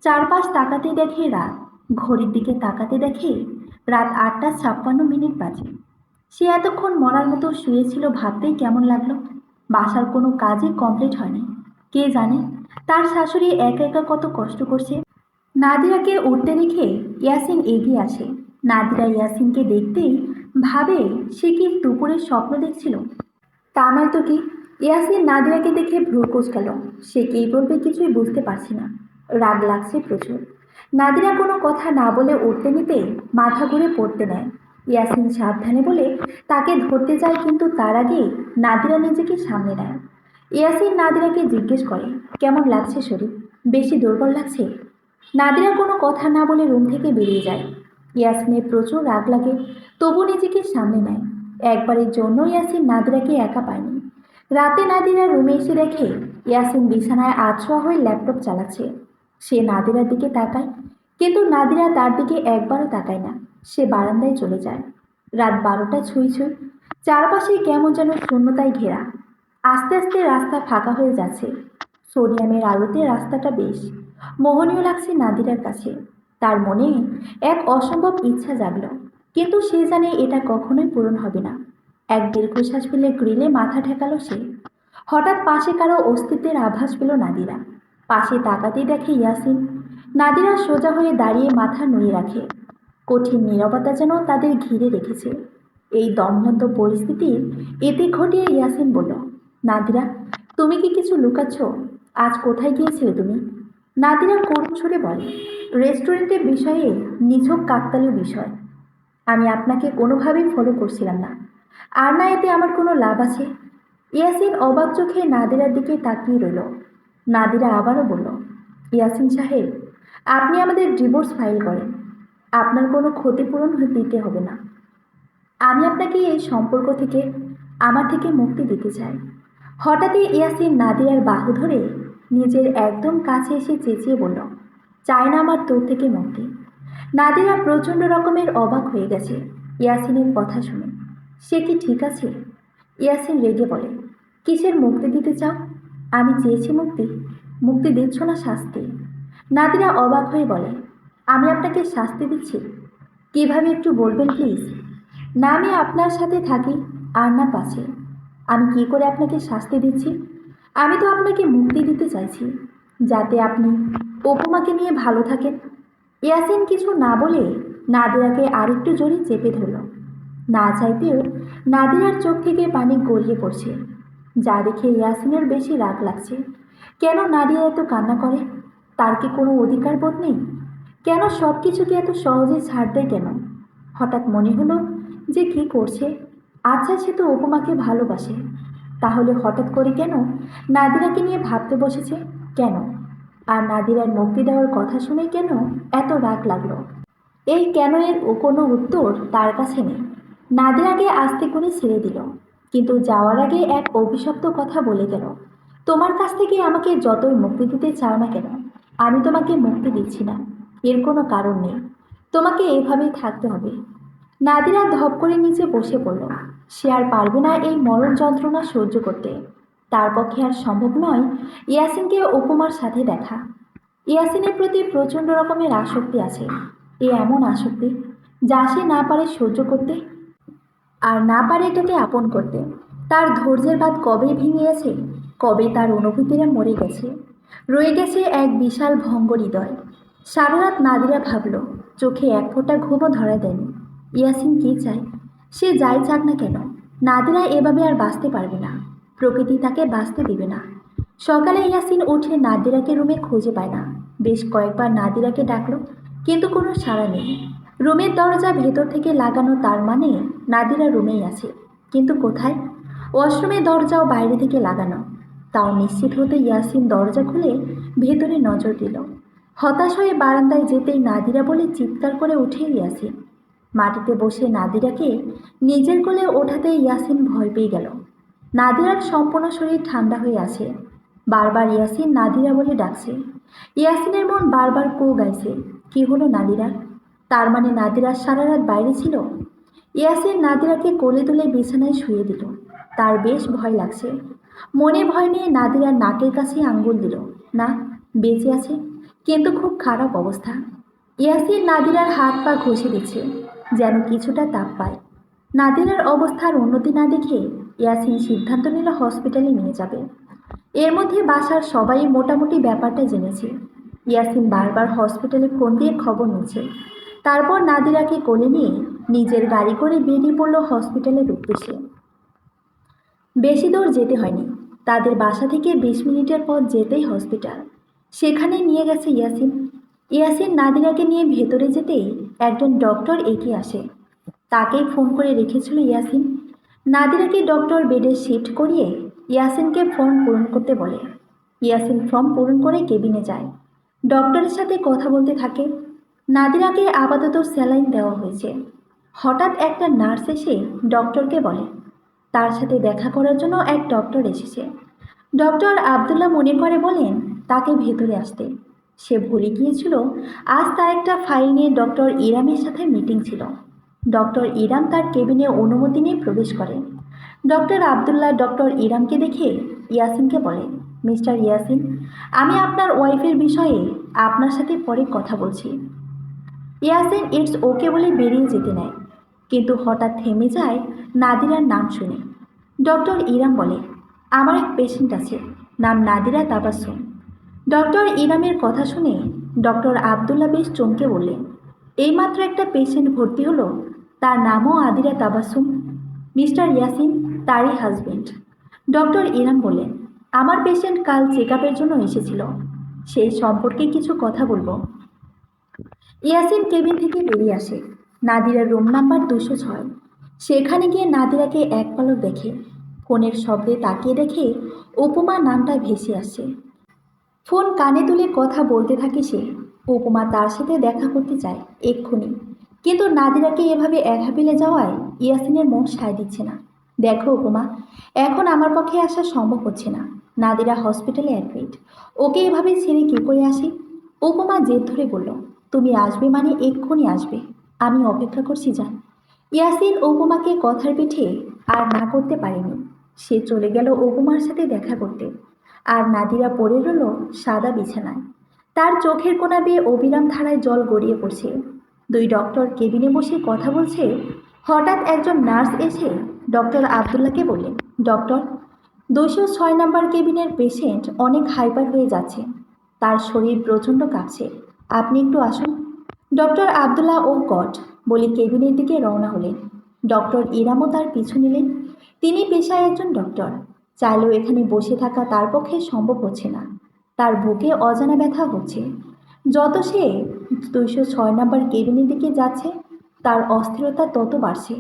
চারপাশ তাকাতে দেখে রাত, ঘড়ির দিকে তাকাতে দেখে রাত 8টা 56 মিনিট বাজে। সে এতক্ষণ মরার মতো শুয়েছিল ভাবতেই কেমন লাগলো। বাসার কোনো কাজই কমপ্লিট হয়নি। কে জানে তার শাশুড়ি একা একা কত কষ্ট করছে। নাদিরাকে উঠতে দেখে ইয়াসিন এগিয়ে আসে। নাদিরা ইয়াসিনকে দেখতেই ভাবে সে কি দুপুরের স্বপ্ন দেখছিল। তা নয় তো কি। ইয়াসিন নাদিরাকে দেখে ভ্রু কুঁচকাল। সে কী বলবে কিছুই বুঝতে পারছে না। রাগ লাগছে প্রচুর। নাদিরা কোনো কথা না বলে উঠতে নিতে মাথা ঘুরে পড়তে নেয়। ইয়াসিন সাবধানে বলে তাকে ধরতে যায়, কিন্তু তার আগে নাদিরা নিজেকে সামনে নেয়। ইয়াসিন নাদিরাকে জিজ্ঞেস করে, কেমন লাগছে শরীর? বেশি দুর্বল লাগছে? নাদিরা কোনো কথা না বলে রুম থেকে বেরিয়ে যায়। ইয়াসিনের প্রচুর রাগ লাগে, তবু নিজেকে সামনে নেয়। একবারের জন্য ইয়াসিন নাদিরাকে একা পায়নি। রাতে নাদিরা রুমে এসে দেখে ইয়াসিন বিছানায় আছোয়া হয়ে ল্যাপটপ চালাচ্ছে। সে নাদিরার দিকে তাকায়, কিন্তু নাদিরা তার দিকে একবারও তাকায় না। সে বারান্দায় চলে যায়। রাত 12টা ছুঁই ছুঁই। চারপাশে কেমন যেন শূন্যতায় ঘেরা। আস্তে আস্তে রাস্তা ফাঁকা হয়ে যাচ্ছে। সোডিয়ামের আলোতে রাস্তাটা বেশ মোহনীয় লাগছে নাদিরার কাছে। তার মনে এক অসম্ভব ইচ্ছা জাগল, কিন্তু সে জানে এটা কখনোই পূরণ হবে না। এক দীর্ঘশ্বাস ফেলে গ্রিলে মাথা ঠেকালো সে। হঠাৎ পাশে কারো অস্তিত্বের আভাস পেল নাদিরা। পাশে তাকাতেই দেখে ইয়াসিন। নাদিরা সোজা হয়ে দাঁড়িয়ে মাথা নুয়ে রাখে। কঠিন নীরবতা যেন তাদের ঘিরে রেখেছে। এই দমবন্ধ পরিস্থিতি এতে ঘটিয়ে ইয়াসিন বলল, নাদিরা, তুমি কি কিছু লুকাচ্ছ? আজ কোথায় গিয়েছিলে তুমি? নাদিরা করুণ সুরে বলে, রেস্টুরেন্টের বিষয়ে নিছক কাকতালীয় বিষয়। আমি আপনাকে কোনোভাবেই ফলো করছিলাম না। আর না এতে আমার কোনো লাভ আছে। ইয়াসিন অবাক চোখে নাদিরার দিকে তাকিয়ে রইল। নাদিরা আবারও বলল, ইয়াসিন সাহেব, আপনি আমাদের ডিভোর্স ফাইল করেন। আপনার কোনো ক্ষতিপূরণ দিতে হবে না। আমি আপনাকে এই সম্পর্ক থেকে, আমার থেকে মুক্তি দিতে চাই। হঠাৎই ইয়াসিন নাদিরার বাহু ধরে নিজের একদম কাছে এসে চেঁচিয়ে বলল, চাই না আমার তোর থেকে মুক্তি। নাদিরা প্রচণ্ড রকমের অবাক হয়ে গেছে ইয়াসিনের কথা শুনে। সে কি ঠিক আছে? ইয়াসিন রেগে বলে, কিসের মুক্তি দিতে চাও? আমি চেয়েছি মুক্তি, মুক্তি দিচ্ছ না শাস্তি। নাদিরা অবাক হয়ে বলে, আমি আপনাকে শাস্তি দিচ্ছি? কিভাবে একটু বলবেন প্লিজ? না আমি আপনার সাথে থাকি, আর না পাশে। আমি কি করে আপনাকে শাস্তি দিচ্ছি? আমি তো আপনাকে মুক্তি দিতে চাইছি, যাতে আপনি উপমাকে নিয়ে ভালো থাকেন। ইয়াসিন কিছু না বলে নাদিরাকে আরেকটু জোরে চেপে ধরল। না চাইতেও নাদিরার চোখ থেকে পানি গড়িয়ে পড়ছে, যা দেখে ইয়াসিনের বেশি রাগ লাগছে। কেন নাদিয়া এত কান্না করে? তার কি কোনো অধিকার বোধ নেই? কেন সব কিছুকে এত সহজে ছাড় দেয় কেন? হঠাৎ মনে হলো যে কি করছে। আচ্ছা, সে তো উপমাকে ভালোবাসে, তাহলে হঠাৎ করে কেন নাদিরাকে নিয়ে ভাবতে বসেছে? কেন? আর নাদিরার মুক্তি দেওয়ার কথা শুনে কেন এত রাগ লাগলো? এই কেন এর কোনো উত্তর তার কাছে নেই। নাদিরাকে আস্তে করে ছেড়ে দিল, কিন্তু যাওয়ার আগে এক অভিশপ্ত কথা বলে গেল, তোমার কাছ থেকে আমাকে যতই মুক্তি দিতে চাও না কেন, আমি তোমাকে মুক্তি দিচ্ছি না। এর কোনো কারণ নেই, তোমাকে এভাবেই থাকতে হবে। নাদিরা ধপ করে নিচে বসে পড়ল। সে আর পারবে না এই মরণ যন্ত্রণা সহ্য করতে। তার পক্ষে আর সম্ভব নয় ইয়াসিনকে উপমার সাথে দেখা। ইয়াসিনের প্রতি প্রচণ্ড রকমের আসক্তি আছে। এমন আসক্তি যা সে না পারে সহ্য করতে, আর না পারে এটাকে আপন করতে। তার ধৈর্যের বাঁধ কবে ভেঙে গেছে, কবে তার অনুভূতিরা মরে গেছে। রয়ে গেছে এক বিশাল ভঙ্গ হৃদয়। সারা রাত নাদিরা ভাবল, চোখে এক ফোঁটা ঘুমও ধরা দেয়নি। ইয়াসিন কি চায়, সে যাই চাক না কেন, নাদিরা এভাবে আর বাঁচতে পারবে না। প্রকৃতি তাকে বাঁচতে দেবে না। সকালে ইয়াসিন উঠে নাদিরাকে রুমে খুঁজে পায় না। বেশ কয়েকবার নাদিরাকে ডাকলো, কিন্তু কোনো সাড়া নেই। রুমের দরজা ভেতর থেকে লাগানো, তার মানে নাদিরা রুমেই আছে, কিন্তু কোথায়? ওয়াশরুমের দরজাও বাইরে থেকে লাগানো। তাও নিশ্চিত হতে ইয়াসিন দরজা খুলে ভেতরে নজর দিল। হতাশ হয়ে বারান্দায় যেতেই নাদিরা বলে চিৎকার করে উঠে ইয়াসিন। মাটিতে বসে নাদিরাকে নিজের কোলে ওঠাতে ইয়াসিন ভয় পেয়ে গেল। নাদিরার সম্পূর্ণ শরীর ঠান্ডা হয়ে আছে। বারবার ইয়াসিন নাদিরা বলে ডাকছে। ইয়াসিনের মন বারবার কো গাইছে, কি হলো নাদিরার? তার মানে নাদিরা সারা রাত বাইরে ছিল। ইয়াসিন নাদিরাকে কোলে তুলে বিছানায় শুয়ে দিল। তার বেশ ভয় লাগছে। মনে ভয় নিয়ে নাদিরার নাকের কাছে আঙ্গুল দিল। না, বেঁচে আছে, কিন্তু খুব খারাপ অবস্থা। ইয়াসিন নাদিরার হাত পা ঘষে দিচ্ছে, যেন কিছুটা তাপ পায়। নাদিরার অবস্থার উন্নতি না দেখে ইয়াসিন সিদ্ধান্ত নিল হসপিটালে নিয়ে যাবে। এর মধ্যে বাসার সবাই মোটামুটি ব্যাপারটা জেনেছে। ইয়াসিন বারবার হসপিটালে ফোন দিয়ে খবর নিচ্ছে। তারপর নাদিরাকে কোলে নিয়ে নিজের গাড়ি করে বেরিয়ে পড়ল হসপিটালের উদ্দেশ্যে। বেশি দূর যেতে হয়নি। তাদের বাসা থেকে 20 মিনিটের পথ যেতেই হসপিটাল। সেখানে নিয়ে গেছে ইয়াসিন। ইয়াসিন নাদিরাকে নিয়ে ভেতরে যেতেই একজন ডক্টর এগিয়ে আসে। তাকেই ফোন করে রেখেছিল ইয়াসিন। নাদিরাকে ডক্টর বেডে শিফট করিয়ে ইয়াসিনকে ফর্ম পূরণ করতে বলে। ইয়াসিন ফর্ম পূরণ করে কেবিনে যায়। ডক্টরের সাথে কথা বলতে থাকে। নাদিরাকে আপাতত স্যালাইন দেওয়া হয়েছে। হঠাৎ একটা নার্স এসে ডক্টরকে বলে তার সাথে দেখা করার জন্য এক ডক্টর এসেছে। ডক্টর আবদুল্লাহ মনে করে বলেন তাকে ভেতরে আসতে। সে ভুলে গিয়েছিল আজ তার একটা ফাইল নিয়ে ডক্টর ইরামের সাথে মিটিং ছিল। ডক্টর ইরাম তার কেবিনে অনুমতি নিয়ে প্রবেশ করে। ডক্টর আবদুল্লাহ ডক্টর ইরামকে দেখে ইয়াসিনকে বলে, মিস্টার ইয়াসিন, আমি আপনার ওয়াইফের বিষয়ে আপনার সাথে পরে কথা বলছি। ইয়াসিন ইটস ওকে বলে বেরিয়ে যেতে নেয়, কিন্তু হঠাৎ থেমে যায় নাদিরার নাম শুনে। ডক্টর ইরাম বলে, আমার এক পেশেন্ট আছে, নাম নাদিরা তাবাসসুম। ডক্টর ইরামের কথা শুনে ডক্টর আবদুল্লাহ বেশ চমকে বললেন, এইমাত্র একটা পেশেন্ট ভর্তি হলো, তার নামও আদিরা তাবাসসুম। মিস্টার ইয়াসিন তারই হাজবেন্ড। ডক্টর ইরাম বললেন, আমার পেশেন্ট কাল চেক আপের জন্য এসেছিল, সেই সম্পর্কে কিছু কথা বলবো। ইয়াসিন কেবিন থেকে বেরিয়ে আসে। নাদিরার রুম নাম্বার 206। সেখানে গিয়ে নাদিরাকে এক পলক দেখে। ফোনের শব্দে তাকিয়ে দেখে উপমা নামটা ভেসে আসছে। ফোন কানে তুলে কথা বলতে থাকে সে। উপমা তার সাথে দেখা করতে চায় এক্ষুনি, কিন্তু নাদিরাকে এভাবে একা পেলে যাওয়ায় ইয়াসিনের মন সায় দিচ্ছে না। দেখো উপমা, এখন আমার পক্ষে আসা সম্ভব হচ্ছে না। নাদিরা হসপিটালে অ্যাডমিট, ওকে এভাবে ছেড়ে কী করে আসি? উপমা জেদ ধরে বলল, তুমি আসবে মানে এক্ষুনি আসবে, আমি অপেক্ষা করছি যান। ইয়াসিন উপমাকে কথার পিঠে আর না করতে পারেনি। সে চলে গেল উপমার সাথে দেখা করতে। আর নাদিরা পড়ে রইল সাদা বিছানায়। তার চোখের কোনা বেয়ে অবিরাম ধারায় জল গড়িয়ে পড়ছে। দুই ডক্টর কেবিনে বসে কথা বলছে। হঠাৎ একজন নার্স এসে ডক্টর আবদুল্লাহকে বললেন, ডক্টর, 206 নম্বর কেবিনের পেশেন্ট অনেক হাইপার হয়ে যাচ্ছে, তার শরীর প্রচণ্ড কাঁপছে, আপনি একটু আসুন। ডক্টর আবদুল্লাহ ও গড বলে কেবিনের দিকে রওনা হলেন। ডক্টর ইরামও তার পিছু নিলেন। তিনি পেশায় একজন ডক্টর, চাইলেও এখানে বসে থাকা তার পক্ষে সম্ভব হচ্ছে না। তার বুকে অজানা ব্যথা হচ্ছে। যত সে 206 নম্বর কেবিনের দিকে যাচ্ছে, তার অস্থিরতা তত বাড়ছে।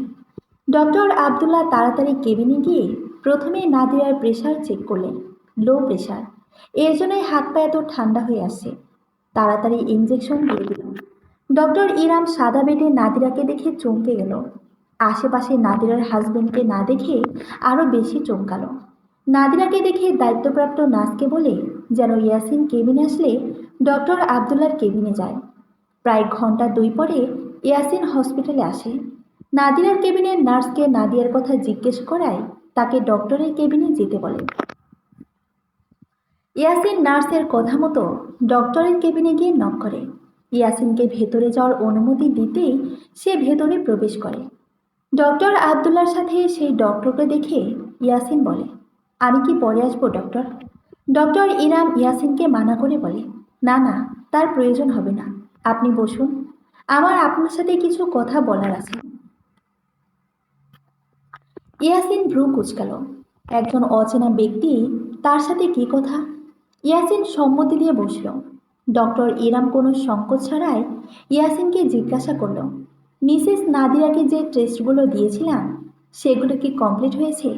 ডক্টর আবদুল্লাহ তাড়াতাড়ি কেবিনে গিয়ে প্রথমে নাদিরার প্রেশার চেক করলেন। লো প্রেশার, এর জন্যই হাত পা এত ঠান্ডা হয়ে আসছে। তাড়াতাড়ি ইঞ্জেকশন দিয়ে দিল। ডক্টর ইরাম সাদা বেডে নাদিরাকে দেখে চমকে গেল। আশেপাশে নাদিরার হাজবেন্ডকে না দেখে আরও বেশি চমকালো। নাদিরাকে দেখে দায়িত্বপ্রাপ্ত নার্সকে বলে যেন ইয়াসিন কেবিনে আসলে ডক্টর আবদুল্লার কেবিনে যায়। প্রায় ঘন্টা 2 পরে ইয়াসিন হসপিটালে আসে। নাদিরার কেবিনের নার্সকে নাদিয়ার কথা জিজ্ঞেস করায় তাকে ডক্টরের কেবিনে যেতে বলে। ইয়াসিন নার্সের কথা মতো ডক্টরের কেবিনে গিয়ে নক করে। ইয়াসিনকে ভেতরে যাওয়ার অনুমতি দিতেই সে ভেতরে প্রবেশ করে। ডক্টর আবদুল্লার সাথে সেই ডক্টরকে দেখে ইয়াসিন বলে, আমি কি পরে আসবো ডক্টর? ডক্টর ইনাম ইয়াসিনকে মানা করে বলে, না না, তার প্রয়োজন হবে না, আপনি বসুন, আমার আপনার সাথে কিছু কথা বলার আছে। ইয়াসিন ভ্রু কুঁচকাল। একজন অচেনা ব্যক্তি, তার সাথে কি কথা? ইয়াসিন সম্মতি দিয়ে বসল। ডক্টর ইরাম কোনো সংকোচ ছাড়াই ইয়াসিনকে জিজ্ঞাসা করল, মিসেস নাদিরাকে যে টেস্টগুলো দিয়েছিলাম সেগুলো কি কমপ্লিট হয়েছে?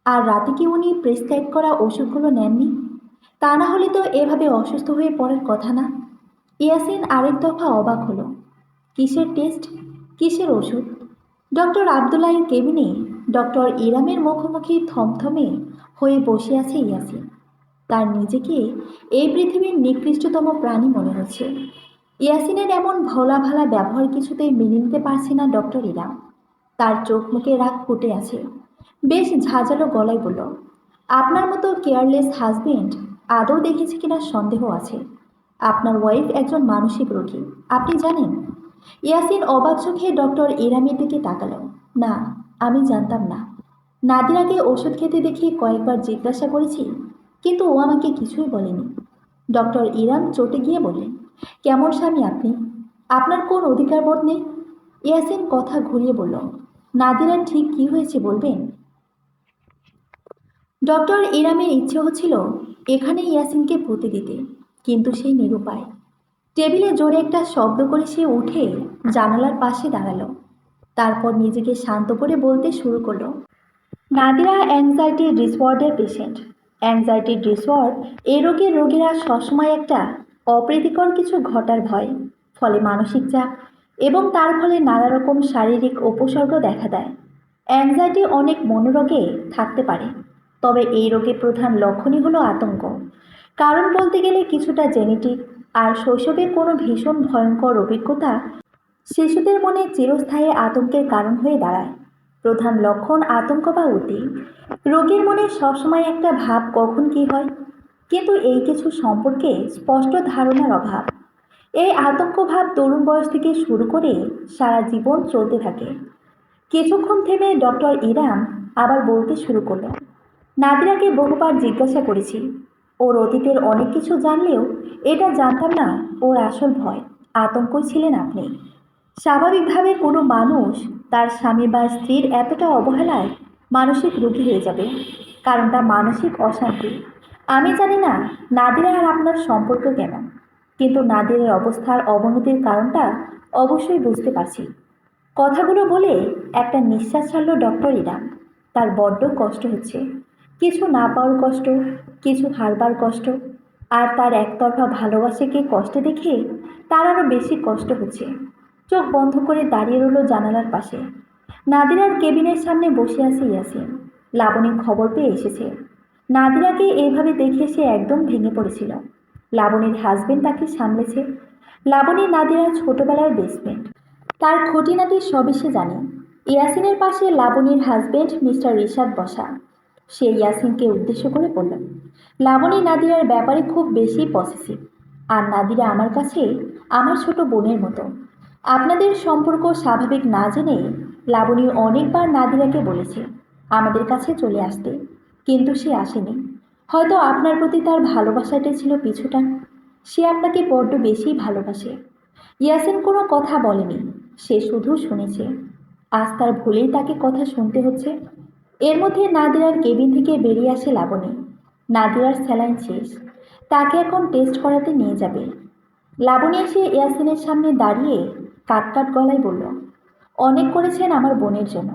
আর রাতে কি উনি প্রেসক্রাইব করা ওষুধগুলো নেননি? তা না হলে তো এভাবে অসুস্থ হয়ে পড়ার কথা না। ইয়াসিন আরেক দফা অবাক হলো। কিসের টেস্ট, কিসের ওষুধ? ডক্টর আবদুল্লাহের কেবিনে ডক্টর ইরামের মুখোমুখি থমথমে হয়ে বসে আছে ইয়াসিন। তার নিজেকে এই পৃথিবীর নিকৃষ্টতম প্রাণী মনে হচ্ছে। ইয়াসিনের এমন ভোলা ভালা ব্যবহার কিছুতেই মেনে নিতে পারছে না ডক্টর ইরাম। তার চোখ মুখে রাগ ফুটে আছে। বেশ ঝাঁঝালো গলায় বলল, আপনার মতো কেয়ারলেস হাজবেন্ড আদৌ দেখেছি কিনা সন্দেহ আছে। আপনার ওয়াইফ একজন মানসিক রোগী, আপনি জানেন? ইয়াসিন অবাক চোখে ডক্টর ইরামের দিকে তাকালো। না, আমি জানতাম না। নাদিরাকে ওষুধ খেতে দেখে কয়েকবার জিজ্ঞাসা করেছি, কিন্তু ও আমাকে কিছুই বলেনি। ডক্টর ইরাম চটে গিয়ে বললেন, কেমন স্বামী আপনি? আপনার কোন অধিকার বোধ নেই? ইয়াসিন কথা ঘুরিয়ে বলল, নাদিরার ঠিক কি হয়েছে বলবেন? ডক্টর ইরামের ইচ্ছে হচ্ছিল এখানে ইয়াসিনকে পুঁতে দিতে, কিন্তু সেই নিরুপায়। টেবিলে জোরে একটা শব্দ করে সে উঠে জানালার পাশে দাঁড়ালো। তারপর নিজেকে শান্ত করে বলতে শুরু করলো, Nadira anxiety disorder patient. Anxiety disorder এই রোগের রোগীরা সবসময় একটা অপ্রীতিকর কিছু ঘটার ভয়, ফলে মানসিক চাপ এবং তার ফলে নানা রকম শারীরিক উপসর্গ দেখা দেয়। অ্যাংজাইটি অনেক মনোরোগে থাকতে পারে, তবে এই রোগের প্রধান লক্ষণই হলো আতঙ্ক। কারণ বলতে গেলে কিছুটা জেনেটিক, আর শৈশবে কোনো ভীষণ ভয়ঙ্কর অভিজ্ঞতা শিশুদের মনে চিরস্থায়ী আতঙ্কের কারণ হয়ে দাঁড়ায়। প্রধান লক্ষণ আতঙ্ক বা উদ্বেগ। রোগীর মনে সবসময় একটা ভাব কখন কী হয়, কিন্তু এই কিছু সম্পর্কে স্পষ্ট ধারণার অভাব। এই আতঙ্ক ভাব তরুণ বয়স থেকে শুরু করে সারা জীবন চলতে থাকে। কিছুক্ষণ থেমে ডক্টর ইরাম আবার বলতে শুরু করল, নাদিরাকে বহুবার জিজ্ঞাসা করেছি, ওর অতীতের অনেক কিছু জানলেও এটা জানতাম না ওর আসল ভয়, আতঙ্কই ছিলেন আপনি। স্বাভাবিকভাবে কোনো মানুষ তার স্বামী বা স্ত্রীর এতটা অবহেলায় মানসিক রোগী হয়ে যাবে, কারণটা মানসিক অশান্তি। আমি জানি না নাদিরা আর আপনার সম্পর্ক কেমন, কিন্তু নাদিরের অবস্থার অবনতির কারণটা অবশ্যই বুঝতে পারছি। কথাগুলো বলে একটা নিঃশ্বাস ছাড়ল ডক্টর ইরাম। তার বড্ড কষ্ট হচ্ছে, কিছু না পাওয়ার কষ্ট, কিছু হারবার কষ্ট, আর তার একতরফা ভালোবাসাকে কষ্টে দেখে তার আরও বেশি কষ্ট হচ্ছে। চোখ বন্ধ করে দাঁড়িয়ে রইল জানালার পাশে। নাদিরার কেবিনের সামনে বসে আছে ইয়াসিন। লাবণী খবর পেয়ে এসেছে। নাদিরাকে এইভাবে দেখে সে একদম ভেঙে পড়েছিল। লাবণীর হাজবেন্ড তাকে সামলেছে। লাবণী নাদিরার ছোটবেলার বেস্টফ্রেন্ড। তার খুঁটিনাটি সবই সে জানে। ইয়াসিনের পাশে লাবণীর হাজবেন্ড মিস্টার রিশাদ বসা। সে ইয়াসিনকে উদ্দেশ্য করে বলল, লাবণী নাদিরার ব্যাপারে খুব বেশি পসেসিভ, আর নাদিরা আমার কাছে আমার ছোট বোনের মতো। আপনাদের সম্পর্ক স্বাভাবিক না জেনে লাবণী অনেকবার নাদিরাকে বলেছে আমাদের কাছে চলে আসতে, কিন্তু সে আসেনি। হয়তো আপনার প্রতি তার ভালোবাসাটা ছিল পিছুটান। সে আপনাকে বড্ড বেশি ভালোবাসে। ইয়াসিন কোনো কথা বলেনি, সে শুধু শুনেছে। আজ তার ভুলেই তাকে কথা শুনতে হচ্ছে। এর মধ্যে নাদিরার কেবিন থেকে বেরিয়ে আসে লাবণী। নাদিরার স্যালাইন শেষ, তাকে এখন টেস্ট করাতে নিয়ে যাবে। লাবণী এসে ইয়াসিনের সামনে দাঁড়িয়ে কাট কাট গলায় বলল, অনেক করেছেন আমার বোনের জন্য,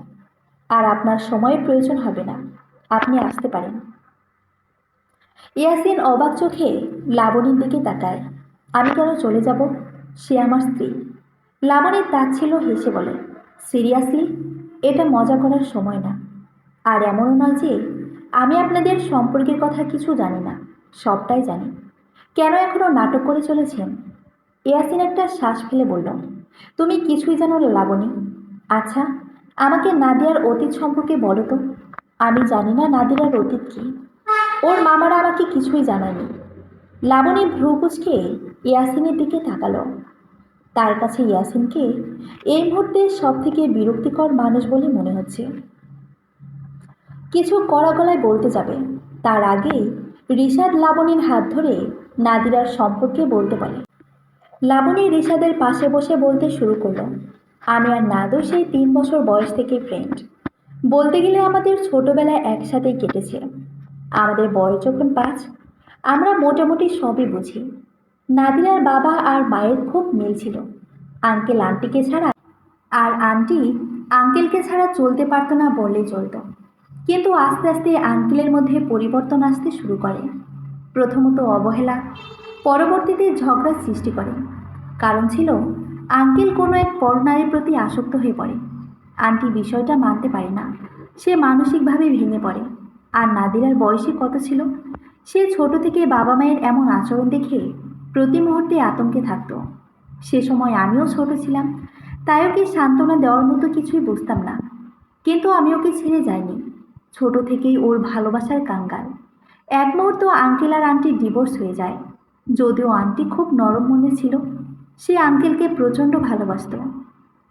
আর আপনার সময়ের প্রয়োজন হবে না, আপনি আসতে পারেন। ইয়াসিন অবাক চোখে লাবণীর দিকে তাকায়। আমি কেন চলে যাব? সে আমার স্ত্রী। লাবণী তাচ্ছিল্য হেসে বলে, সিরিয়াসলি? এটা মজা করার সময় না। আর এমনও নয় যে আমি আপনাদের সম্পর্কের কথা কিছু জানি না, সবটাই জানি। কেন এখনও নাটক করে চলেছেন? ইয়াসিন একটা শ্বাস ফেলে বলল, তুমি কিছুই জানো না লাবণী। আচ্ছা, আমাকে নাদিয়ার অতীত সম্পর্কে বলো তো। আমি জানি না নাদিরার অতীত কী। ওর মামারা আমাকে কিছুই জানায়নি। লাবণী ভ্রু কুঁচকে ইয়াসিনের দিকে তাকালো। তার কাছে ইয়াসিনকে এই মুহূর্তে সব থেকে বিরক্তিকর মানুষ বলে মনে হচ্ছে। কিছু কড়া গলায় বলতে যাবে, তার আগেই রিশাদ লাবণীর হাত ধরে নাদিরার সম্পর্কে বলতে পারে। লাবণী রিশাদের পাশে বসে বলতে শুরু করলো, আমি আর নাদু সেই 3 বছর বয়স থেকে ফ্রেন্ড। বলতে গেলে আমাদের ছোটবেলায় একসাথেই কেটেছে। আমাদের বয়স যখন 5, আমরা মোটামুটি সবই বুঝি। নাদিরার বাবা আর মায়ের খুব মিল ছিল। আঙ্কেল আন্টিকে ছাড়া আর আন্টি আঙ্কেলকে ছাড়া চলতে পারতো না বললেই চলতো। কিন্তু আস্তে আস্তে আঙ্কেলের মধ্যে পরিবর্তন আসতে শুরু করে। প্রথমত অবহেলা, পরবর্তীতে ঝগড়ার সৃষ্টি করে। কারণ ছিল আঙ্কেল কোনো এক পরনারীর প্রতি আসক্ত হয়ে পড়ে। আন্টি বিষয়টা মানতে পারে না, সে মানসিকভাবে ভেঙে পড়ে। আর নাদিরার বয়সে কত ছিল, সে ছোট থেকে বাবা মায়ের এমন আচরণ দেখে প্রতি মুহূর্তে আতঙ্কে থাকতো। সে সময় আমিও ছোট ছিলাম, তাই ওকে সান্ত্বনা দেওয়ার মতো কিছুই বুঝতাম না। কিন্তু আমি ওকে ছেড়ে যাইনি। ছোট থেকেই ওর ভালোবাসার কাঙ্গাল। এক মুহূর্ত আঙ্কেল আর আন্টির ডিভোর্স হয়ে যায়। যদিও আন্টি খুব নরম মনে ছিল, সে আঙ্কেলকে প্রচণ্ড ভালোবাসত।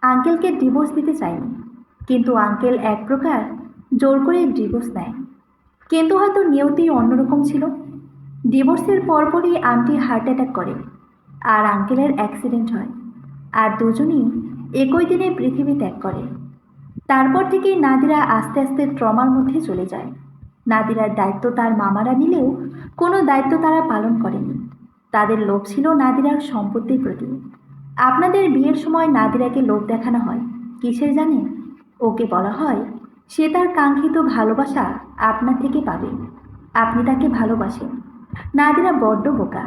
আঙ্কেলকে ডিভোর্স দিতে চায়নি, কিন্তু আঙ্কেল এক প্রকার জোর করে ডিভোর্স নেয়। কিন্তু হয়তো নিয়তি অন্যরকম ছিল। ডিভোর্সের পরপরই আন্টি হার্ট অ্যাটাক করে আর আঙ্কেলের অ্যাক্সিডেন্ট হয়। আর দুজনই একই দিনে পৃথিবী ত্যাগ করে। তারপর থেকেই নাদিরা আস্তে আস্তে ট্রমার মধ্যে চলে যায়। নাদিরার দায়িত্ব তার মামারা নিলেও কোনো দায়িত্ব তারা পালন করেনি। তাদের লোভ ছিল নাদিরার সম্পত্তির প্রতি। আপনাদের বিয়ের সময় নাদিরাকে লোভ দেখানো হয় কিসের জানেন? ওকে বলা হয় সে তার কাঙ্ক্ষিত ভালোবাসা আপনার থেকে পাবে। আপনি তাকে ভালোবাসেন। নাদিরা বড্ড বোকা।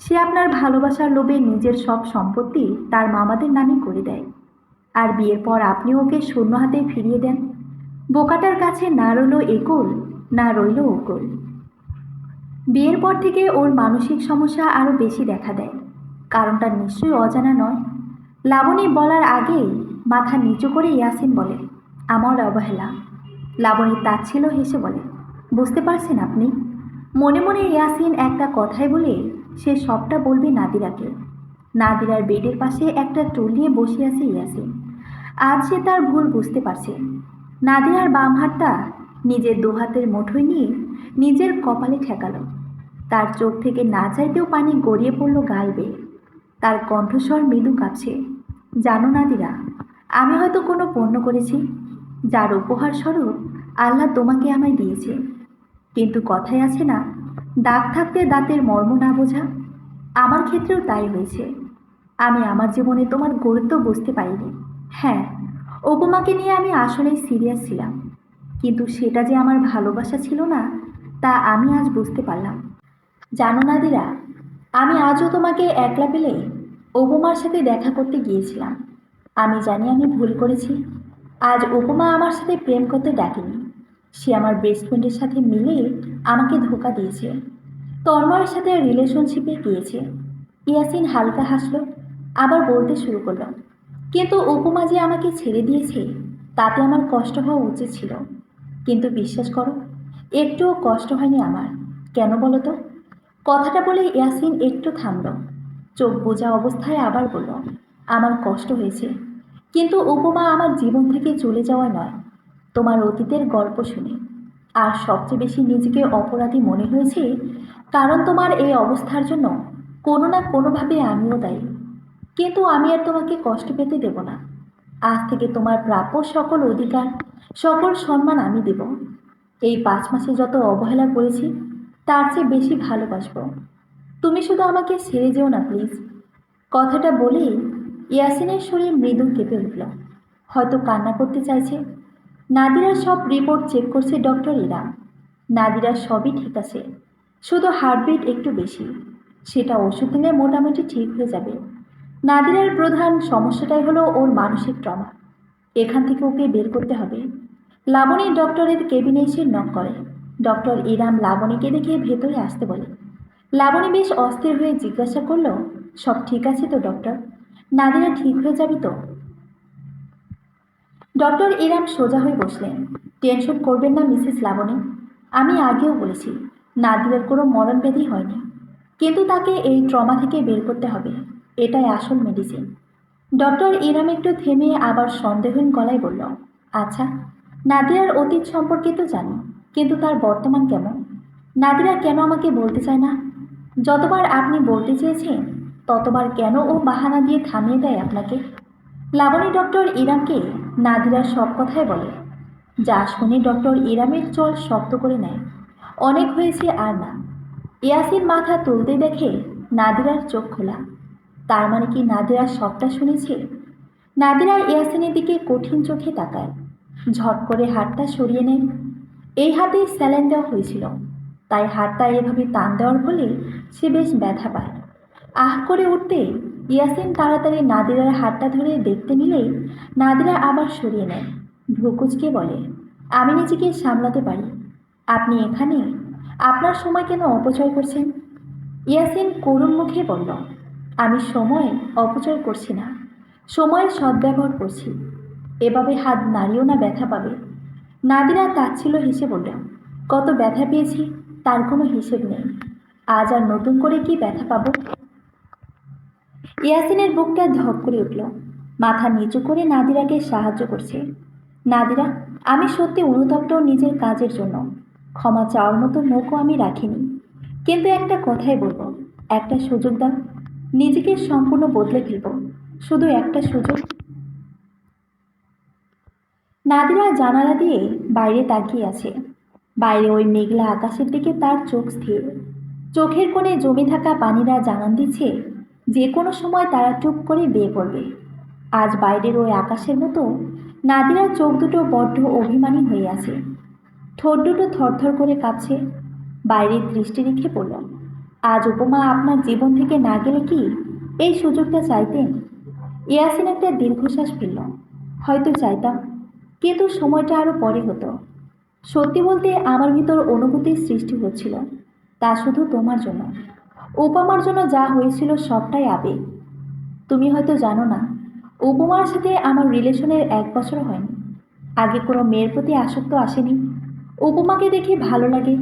সে আপনার ভালোবাসার লোভে নিজের সব সম্পত্তি তার মামাদের নামে করে দেয়। আর বিয়ের পর আপনি ওকে শূন্য হাতে ফিরিয়ে দেন। বোকাটার কাছে না রইল একুল, না রইল ওকুল। বিয়ের পর থেকে ওর মানসিক সমস্যা আরও বেশি দেখা দেয়। কারণটা নিশ্চয়ই অজানা নয়। লাবণী বলার আগেই মাথা নিচু করে ইয়াসিন বলে, আমার অবহেলা। লাবণী তাচ্ছিল হেসে বলে, বুঝতে পারছেন আপনি? মনে মনে ইয়াসিন একটা কথাই বলে সে সবটা বলবে নাদিরাকে। নাদিরার বেডের পাশে একটা টুল নিয়ে বসে আছে ইয়াসিন। আজ সে তার ভুল বুঝতে পারছে। নাদিরার বাম হাতটা নিজের দুহাতের মুঠোয় নিয়ে নিজের কপালে ঠেকালো। তার চোখ থেকে না চাইতেও পানি গড়িয়ে পড়ল গাল বেয়ে। তার কণ্ঠস্বর মৃদু কাঁপছে, জানো নাদিরা, আমি হয়তো কোনো পণ্য করেছি যার উপহার স্বরূপ আল্লাহ তোমাকে আমায় দিয়েছে। কিন্তু কথায় আছে না, দাগ থাকতে দাঁতের মর্ম না বোঝা। আমার ক্ষেত্রেও তাই হয়েছে। আমি আমার জীবনে তোমার গুরুত্ব বুঝতে পারিনি। হ্যাঁ, উপমাকে নিয়ে আমি আসলেই সিরিয়াস ছিলাম, কিন্তু সেটা যে আমার ভালোবাসা ছিল না তা আমি আজ বুঝতে পারলাম। জানো নাদিরা, আমি আজও তোমাকে একলা পেলে উপমার সাথে দেখা করতে গিয়েছিলাম। আমি জানি আমি ভুল করেছি। আজ উপমা আমার সাথে প্রেম করতে ডাকেনি। সে আমার বেস্ট ফ্রেন্ডের সাথে মিলে আমাকে ধোঁকা দিয়েছে, তন্ময়ের সাথে রিলেশনশিপে গিয়েছে। ইয়াসিন হালকা হাসলো, আবার বলতে শুরু করলো, কিন্তু উপমা যে আমাকে ছেড়ে দিয়েছে তাতে আমার কষ্ট হওয়া উচিত ছিল। কিন্তু বিশ্বাস করো, একটুও কষ্ট হয়নি আমার। কেন বলো তো? কথাটা বলে ইয়াসিন একটু থামল। চোখ বোঝা অবস্থায় আবার বলল, আমার কষ্ট হয়েছে, কিন্তু উপমা আমার জীবন থেকে চলে যাওয়া নয়, তোমার অতীতের গল্প শুনে। আর সবচেয়ে বেশি নিজেকে অপরাধী মনে হয়েছে, কারণ তোমার এই অবস্থার জন্য কোনো না কোনোভাবে আমিও দায়ী। কিন্তু আমি আর তোমাকে কষ্ট পেতে দেব না। আজ থেকে তোমার প্রাপ্য সকল অধিকার, সকল সম্মান আমি দেব। এই 5 মাসে যত অবহেলা করেছি তার চেয়ে বেশি ভালোবাসবো। তুমি শুধু আমাকে ছেড়ে যেও না প্লিজ। কথাটা বলেই ইয়াসিনের শরীর মৃদু কেঁপে উঠল, হয়তো কান্না করতে চাইছে। নাদিরার সব রিপোর্ট চেক করছে ডক্টর ইরাম। নাদিরার সবই ঠিক আছে, শুধু হার্টবিট একটু বেশি। সেটা ওষুধ দিলে মোটামুটি ঠিক হয়ে যাবে। নাদিরার প্রধান সমস্যাটাই হলো ওর মানসিক ট্রমা। এখান থেকে ওকে বের করতে হবে। লাবণী ডক্টরের কেবিনে এসে নক করে। ডক্টর ইরাম লাবণীকে দেখে ভেতরে আসতে বলে। লাবণী বেশ অস্থির হয়ে জিজ্ঞাসা করলো, সব ঠিক আছে তো ডক্টর? নাদিরা ঠিক হয়ে যাবি তো? ডক্টর ইরাম সোজা হয়ে বসলেন। টেনশন করবেন না মিসেস লাবণী, আমি আগেও বলেছি নাদিরার কোনো মরণ ব্যাধি হয়নি, কিন্তু তাকে এই ট্রমা থেকে বের করতে হবে, এটাই আসল মেডিসিন। ডক্টর ইরাম একটু থেমে আবার সন্দেহহীন গলায় বলল, আচ্ছা, নাদিরার অতীত সম্পর্কে তো জানি, কিন্তু তার বর্তমান কেমন? নাদিরা কেন আমাকে বলতে চায় না? যতবার আপনি বলতে চেয়েছেন ততবার কেন ও বাহানা দিয়ে থামিয়ে দেয় আপনাকে? লাবণী ডক্টর ইরামকে নাদিরার সব কথাই বলে, যা শুনে ডক্টর ইরামের চোল শক্ত করে নেয়। অনেক হয়েছে আর না। ইয়াসিন মাথা তুলতে দেখে নাদিরার চোখ খোলা। তার মানে কি নাদিরা সবটা শুনেছে? নাদিরা ইয়াসিনের দিকে কঠিন চোখে তাকায়, ঝট করে হাতটা সরিয়ে নেয়। এই হাতেই স্যালাইন দেওয়া হয়েছিল, তাই হাতটা এভাবে টান দেওয়ার ফলে সে বেশ ব্যথা পায়। আহ করে উঠতে ইয়াসিন তাড়াতাড়ি নাদিরার হাতটা ধরে দেখতে নিলেই নাদিরা আবার সরিয়ে নেয়। ভ্রুকুচকে বলে, আমি নিজেকে সামলাতে পারি, আপনি এখানে আপনার সময় কেন অপচয় করছেন? ইয়াসিন করুণ মুখে বলল, আমি সময় অপচয় করছি না, সময়ের সদ্ব্যবহার করছি। এভাবে হাত নাড়িও না, ব্যথা পাবে। নাদিরা তাচ্ছিল হেসে বলল, কত ব্যথা পেয়েছি তার কোনো হিসেব নেই, আজ আর নতুন করে কি ব্যথা পাবো? ইয়াসিনের বুকটা ধক করে উঠল। মাথা নিচু করে নাদিরাকে সাহায্য করছে। নাদিরা, আমি সত্যি অনুতপ্ত নিজের কাজের জন্য। ক্ষমা চাওয়ার মতো মুখও আমি রাখিনি, কিন্তু একটা কথাই বলবো, একটা সুযোগ দাও, নিজেকে সম্পূর্ণ বদলে ফেলবো, শুধু একটা সুযোগ। নাদিরা জানালা দিয়ে বাইরে তাকিয়ে আছে। বাইরে ওই মেঘলা আকাশের দিকে তার চোখ স্থির। চোখের কোণে জমে থাকা পানিরা জানান দিচ্ছে যে কোনো সময় তারা টুপ করে বেয়ে পড়বে। আজ বাইরের ওই আকাশের মতো নাদিরার চোখ দুটো বড্ড অভিমানী হয়ে আছে। ঠোঁট দুটো থরথর করে কাঁপছে। বাইরের দৃষ্টি রেখে বলল, আজ উপমা আপনার জীবন থেকে না গেলে কি এই সুযোগটা চাইতেন? ইয়াসিন একটা দীর্ঘশ্বাস ফেলল। হয়তো চাইতাম, কিন্তু সময়টা আরও পরে হতো। সত্যি বলতে আমার ভিতর অনুভূতির সৃষ্টি হচ্ছিল, তা শুধু তোমার জন্য। উপমার জন্য যা হয়েছিল সবটাই আবেগ। তুমি হয়তো জানো না, উপমার সাথে আমার রিলেশনের 1 বছর হয়নি। আগে কোনো মেয়ের প্রতি আসক্ত আসেনি। উপমাকে দেখে ভালো লাগে,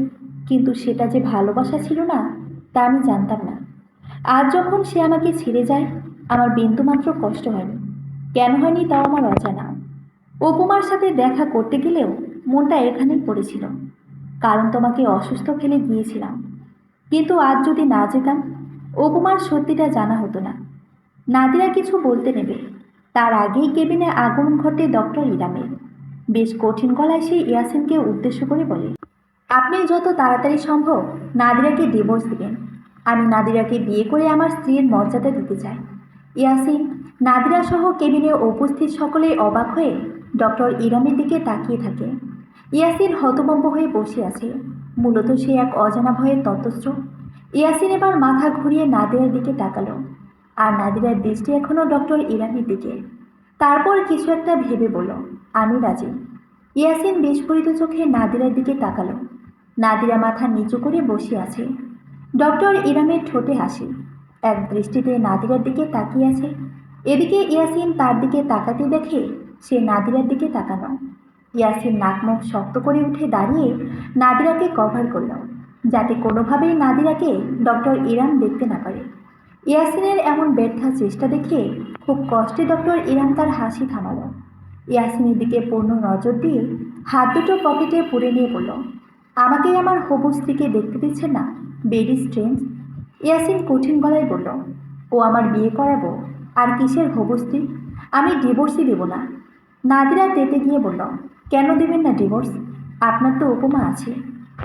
কিন্তু সেটা যে ভালোবাসা ছিল না তা আমি জানতাম না। আজ যখন সে আমাকে ছেড়ে যায়, আমার বিন্দুমাত্র কষ্ট হয়নি। কেন হয়নি তাও আমার অজানা। উপমার সাথে দেখা করতে গেলেও মনটা এখানেই পড়েছিল, কারণ তোমাকে অসুস্থ ফেলে গিয়েছিলাম। কিন্তু আজ যদি না যেতাম, উপমার সত্যিটা জানা হতো না। নাদিরা কিছু বলতে নেবে, তার আগেই কেবিনে আগুন ঘটে ডক্টর ইরামের। বেশ কঠিন গলায় সে ইয়াসিনকে উদ্দেশ্য করে বলে, আপনি যত তাড়াতাড়ি সম্ভব নাদিরাকে ডিভোর্স দিবেন। আমি নাদিরাকে বিয়ে করে আমার স্ত্রীর মর্যাদা দিতে চাই। ইয়াসিন, নাদিরা সহ কেবিনে উপস্থিত সকলেই অবাক হয়ে ডক্টর ইরামের দিকে তাকিয়ে থাকে। ইয়াসিন হতভম্ব হয়ে বসে আছে। মূলত সে এক অজানা ভয়ে ততস্থ। ইয়াসিন এবার মাথা ঘুরিয়ে নাদিরার দিকে তাকালো, আর নাদিরার দৃষ্টি এখনও ডক্টর ইরামের দিকে। তারপর কিছু একটা ভেবে বলল, আমি রাজি। ইয়াসিন বিস্ফোরিত চোখে নাদিরার দিকে তাকালো। নাদিরা মাথা নিচু করে বসে আছে। ডক্টর ইরামের ঠোঁটে হাসি, এক দৃষ্টিতে নাদিরার দিকে তাকিয়ে আছে। এদিকে ইয়াসিন তার দিকে তাকাতে দেখে সে নাদিরার দিকে তাকানো। ইয়াসিন নাক মুখ শক্ত করে উঠে দাঁড়িয়ে নাদিরাকে কভার করল, যাতে কোনোভাবেই নাদিরাকে ডক্টর ইরাম দেখতে না পারে। ইয়াসিনের এমন ব্যর্থ চেষ্টা দেখে খুব কষ্টে ডক্টর ইরাম তার হাসি থামালো। ইয়াসিনের দিকে পূর্ণ নজর দিয়ে হাত দুটো পকেটে পুরে নিয়ে বলল, আমাকেই আমার হবু স্ত্রীকে দেখতে দিচ্ছেন না? Very strange. ইয়াসিন কঠিন গলায় বলল, ও আমার বিয়ে করাবো, আর কিসের হবু স্ত্রী? আমি ডিভোর্সই দেব না। নাদিরা তেতে গিয়ে বলল, কেন দেবেন না ডিভোর্স? আপনার তো উপমা আছে,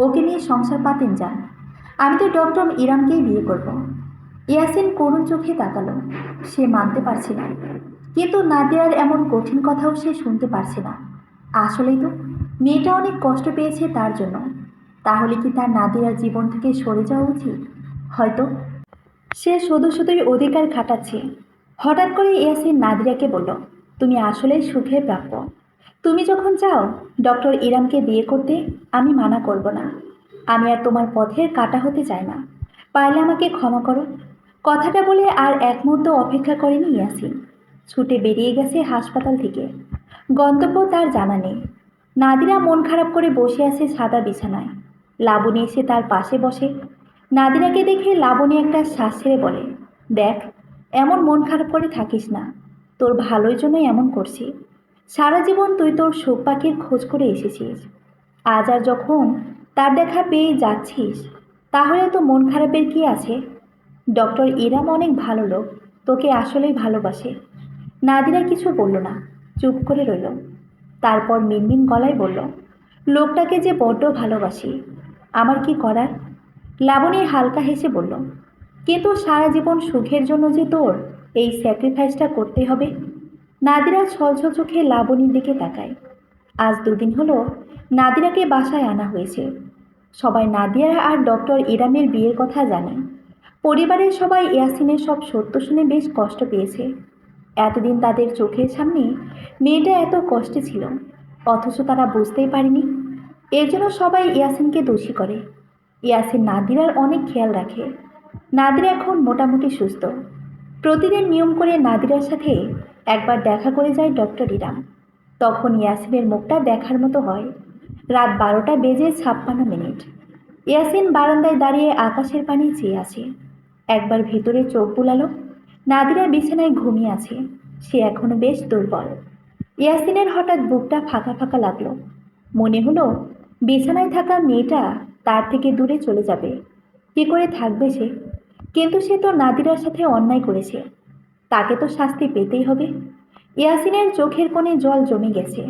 ওকে নিয়ে সংসার পাতেন যান। আমি তো ডক্টর ইরামকেই বিয়ে করব। ইয়াসিন করুণ চোখে তাকালো। সে মানতে পারছে না, কিন্তু নাদিরার এমন কঠিন কথাও সে শুনতে পারছে না। আসলেই তো মেয়েটা অনেক কষ্ট পেয়েছে তার জন্য। তাহলে কি তার নাদিরার জীবন থেকে সরে যাওয়া উচিত? হয়তো সে শুধু শুধুই অধিকার খাটাচ্ছে। হঠাৎ করে ইয়াসিন নাদিরাকে বলল, তুমি আসলেই সুখের প্রাপ্য। তুমি যখন চাও ডক্টর ইরামকে বিয়ে করতে, আমি মানা করব না। আমি আর তোমার পথের কাঁটা হতে চাই না। পারলে আমাকে ক্ষমা করো। কথাটা বলে আর এক মুহূর্ত অপেক্ষা করেনি ইয়াসিন। ছুটে বেরিয়ে গেছে হাসপাতাল থেকে। গন্তব্য তার জানা নেই। নাদিরা মন খারাপ করে বসে আছে সাদা বিছানায়। লাবণী এসে তার পাশে বসে। নাদিরাকে দেখে লাবণী একটা শ্বাস ছেড়ে বলে, দেখ, এমন মন খারাপ করে থাকিস না। তোর ভালোর জন্যই এমন করছি। সারা জীবন তুই তোর সুখ পাখির খোঁজ করে এসেছিস। আজ আর যখন তার দেখা পেয়ে যাচ্ছিস, তাহলে তো মন খারাপের কি আছে? ডক্টর ইরাম অনেক ভালো লোক, তোকে আসলেই ভালোবাসে। নাদিরা কিছু বলল না, চুপ করে রইল। তারপর মিনমিন গলায় বলল, লোকটাকে যে বড্ড ভালোবাসি। আমার কি করার? লাবণী হালকা হেসে বলল, কিন্তু সারা জীবন সুখের জন্য যে তোর এই স্যাক্রিফাইসটা করতে হবে। নাদিরা ছলছল চোখে লাবণীর দিকে তাকায়। আজ দুদিন হলো নাদিরাকে বাসায় আনা হয়েছে। সবাই নাদিয়া আর ডক্টর ইরামের বিয়ের কথা জানে। পরিবারের সবাই ইয়াসিনের সব সত্য শুনে বেশ কষ্ট পেয়েছে। এতদিন তাদের চোখের সামনে মেয়েটা এত কষ্টে ছিল, অথচ তারা বুঝতেই পারেনি। এর জন্য সবাই ইয়াসিনকে দোষী করে। ইয়াসিন নাদিরার অনেক খেয়াল রাখে। নাদিরা এখন মোটামুটি সুস্থ। প্রতিদিন নিয়ম করে নাদিরার সাথে একবার দেখা করে যায় ডক্টর ইরাম। তখন ইয়াসিনের মুখটা দেখার মতো হয়। রাত 12:56। ইয়াসিন বারান্দায় দাঁড়িয়ে আকাশের পানে চেয়ে আছে। একবার ভেতরে চোখ বুলালো। নাদিরা বিছানায় ঘুমিয়ে আছে। সে এখনো বেশ দুর্বল। ইয়াসিনের হঠাৎ বুকটা ফাঁকা ফাঁকা লাগলো। মনে হলো বিছানায় থাকা মেয়েটা তার থেকে দূরে চলে যাবে। কি করে থাকবে সে? কিন্তু সে তো নাদিরার সাথে অন্যায় করেছে, তাকে তো শাস্তি পেতেই হবে। ইয়াসিনের চোখের কোণে জল জমে গেছে।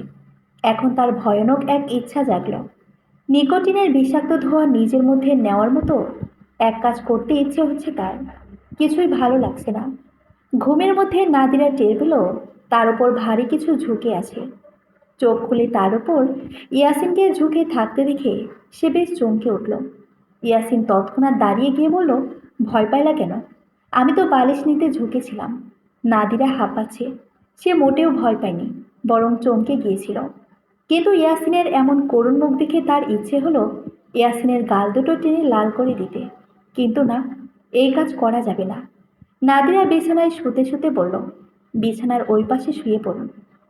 এখন তার ভয়ানক এক ইচ্ছা জাগল। নিকোটিনের বিষাক্ত ধোঁয়া নিজের মধ্যে নেওয়ার মতো এক কাজ করতে ইচ্ছে হচ্ছে তার। কিছুই ভালো লাগছে না। ঘুমের মধ্যে নাদিরা টের পেল তার উপর ভারী কিছু ঝুঁকে আছে। চোখ খুলে তার উপর ইয়াসিনকে ঝুঁকে থাকতে দেখে সে বেশ চমকে উঠল। ইয়াসিন তৎক্ষণাৎ দাঁড়িয়ে গিয়ে বলল, ভয় পাইলা কেন? আমি তো বালিশ নিতে ঝুঁকেছিলাম। নাদিরা হাঁপাচ্ছে। সে মোটেও ভয় পায়নি, বরং চমকে গিয়েছিল। কিন্তু ইয়াসিনের এমন করুণ মুখ দেখে তার ইচ্ছে হলো ইয়াসিনের গাল দুটো টেনে লাল করে দিতে। কিন্তু না, এই কাজ করা যাবে না। নাদিরা বিছানায় শুতে শুতে বলল, বিছানার ওই পাশে শুয়ে পড়ুন।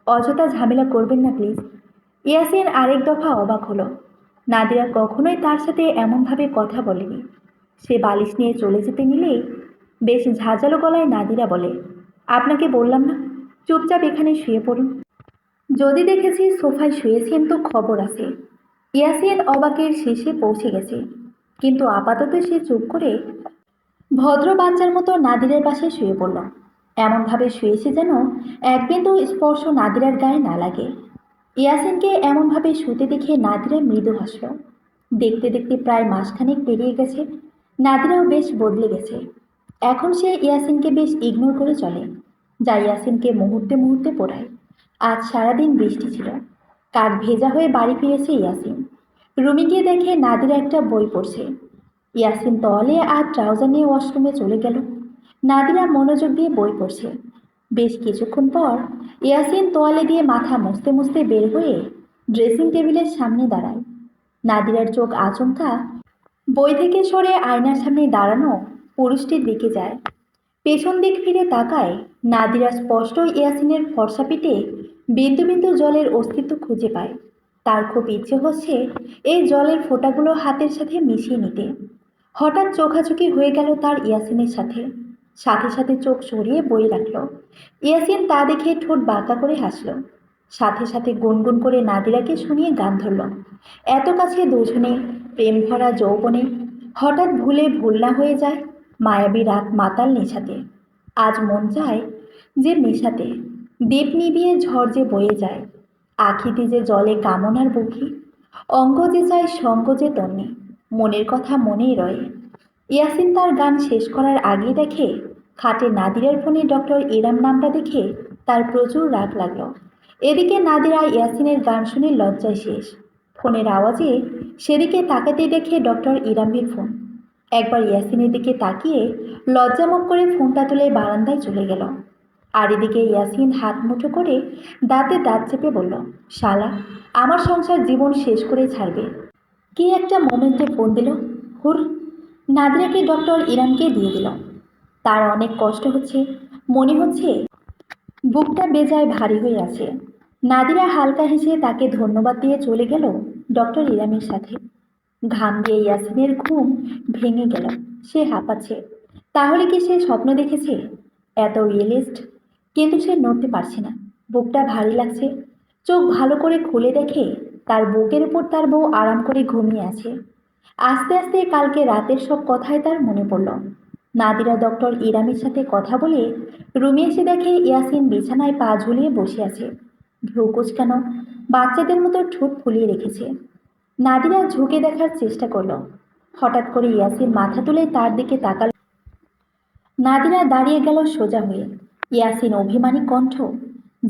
অযথা ঝামেলা করবেন না প্লিজ। ইয়াসিন আরেক দফা অবাক হলো। নাদিরা কখনোই তার সাথে এমনভাবে কথা বলেনি। সে বালিশ নিয়ে চলে যেতে নিলেই বেশ ঝাঁঝালো গলায় নাদিরা বলে, আপনাকে বললাম না, চুপচাপ এখানে শুয়ে পড়ুন। যদি দেখেছি সোফায় শুয়েছেন তো খবর আছে। ইয়াসিন অবাকের শেষে পৌঁছে গেছে, কিন্তু আপাতত সে চুপ করে ভদ্র বাচ্চার মতো নাদিরের পাশে শুয়ে পড়ল। এমনভাবে শুয়েছে যেন এক বিন্দু স্পর্শ নাদিরার গায়ে না লাগে। ইয়াসিনকে এমনভাবে শুতে দেখে নাদিরা মৃদু হাসল। দেখতে দেখতে প্রায় মাসখানেক পেরিয়ে গেছে। নাদিরাও বেশ বদলে গেছে। এখন সে ইয়াসিনকে বেশ ইগনোর করে চলে, যা ইয়াসিনকে মুহূর্তে মুহূর্তে পোড়ায়। আজ সারাদিন বৃষ্টি ছিল। কাক ভেজা হয়ে বাড়ি ফিরেছে ইয়াসিন। রুমে গিয়ে দেখে নাদিরা একটা বই পড়ছে। ইয়াসিন তোয়ালে আর ট্রাউজার নিয়ে ওয়াশরুমে চলে গেল। নাদিরা মনোযোগ দিয়ে বই পড়ছে। বেশ কিছুক্ষণ পর ইয়াসিন তোয়ালে দিয়ে মাথা মুছতে মুছতে বের হয়ে ড্রেসিং টেবিলের সামনে দাঁড়ায়। নাদিরার চোখ আচমকা বই থেকে সরে আয়নার সামনে দাঁড়ানো পুরুষটির দিকে যায়। পেছন দিক ফিরে তাকায়। নাদিরা স্পষ্ট ইয়াসিনের ফর্সা পিঠে বিন্দু বিন্দু জলের অস্তিত্ব খুঁজে পায়। তার খুব ইচ্ছে হচ্ছে এই জলের ফোঁটাগুলো হাতের সাথে মিশিয়ে নিতে। হঠাৎ চোখাচোখি হয়ে গেল তার ইয়াসিনের সাথে। সাথে সাথে চোখ সরিয়ে বই রাখল। ইয়াসিন তা দেখে ঠোঁট বাঁকা করে হাসল। সাথে সাথে গুনগুন করে নাদিরাকে শুনিয়ে গান ধরল। এত কাছে দুজনে, প্রেম ভরা যৌবনে, হঠাৎ ভুলে ভুল না হয়ে যায় মায়াবী রাত মাতাল নেশাতে। আজ মন চায় যে নেশাতে দ্বীপ নিবিয়ে ঝড় যে বয়ে যায়, আখিতে যে জলে কামনার বুকি, অঙ্গ যে চায় সঙ্গ যে তন্নি, মনের কথা মনেই রয়ে। ইয়াসিন তার গান শেষ করার আগেই দেখে খাটে নাদিরার ফোনে ডক্টর ইরাম নামটা দেখে তার প্রচুর রাগ লাগলো। এদিকে নাদিরা ইয়াসিনের গান শুনে লজ্জায় শেষ। ফোনের আওয়াজে সেদিকে তাকাতেই দেখে ডক্টর ইরামের ফোন। একবার ইয়াসিনের দিকে তাকিয়ে লজ্জামুখ করে ফোনটা তুলে বারান্দায় চলে গেল। আর এদিকে ইয়াসিন হাত মুঠো করে দাঁতে দাঁত চেপে বলল, শালা আমার সংসার জীবন শেষ করে ছাড়বে। কি একটা মোমেন্টে ফোন দিল, হুর। নাদিরাকে ডক্টর ইরামকে দিয়ে দিল। তার অনেক কষ্ট হচ্ছে। মনে হচ্ছে বুকটা বেজায় ভারী হয়ে আছে। নাদিরা হালকা হেসে তাকে ধন্যবাদ দিয়ে চলে গেল ডক্টর ইরামের সাথে। ঘাম দিয়ে ইয়াসিনের ঘুম ভেঙে গেল। সে হাঁপাচ্ছে। তাহলে কি সে স্বপ্ন দেখেছে? এত রিয়েলিস্ট। কিন্তু সে নড়তে পারছে না। বুকটা ভারী লাগছে। চোখ ভালো করে খুলে দেখে তার বুকের উপর তার বউ আরাম করে ঘুমিয়ে আছে। আস্তে আস্তে কালকে রাতের সব কথাই তার মনে পড়ল। নাদিরা ডক্টর ইরামের সাথে কথা বলে রুমে এসে দেখে ইয়াসিন বিছানায় পা ঝুলিয়ে বসে আছে। ভ্রু কুঁচকানো, বাচ্চাদের মতো ঠোঁট ফুলিয়ে রেখেছে। নাদিরা ঝুঁকে দেখার চেষ্টা করলো। হঠাৎ করে ইয়াসিন মাথা তুলে তার দিকে তাকাল। নাদিরা দাঁড়িয়ে গেল সোজা হয়ে। ইয়াসিন অভিমানী কণ্ঠ,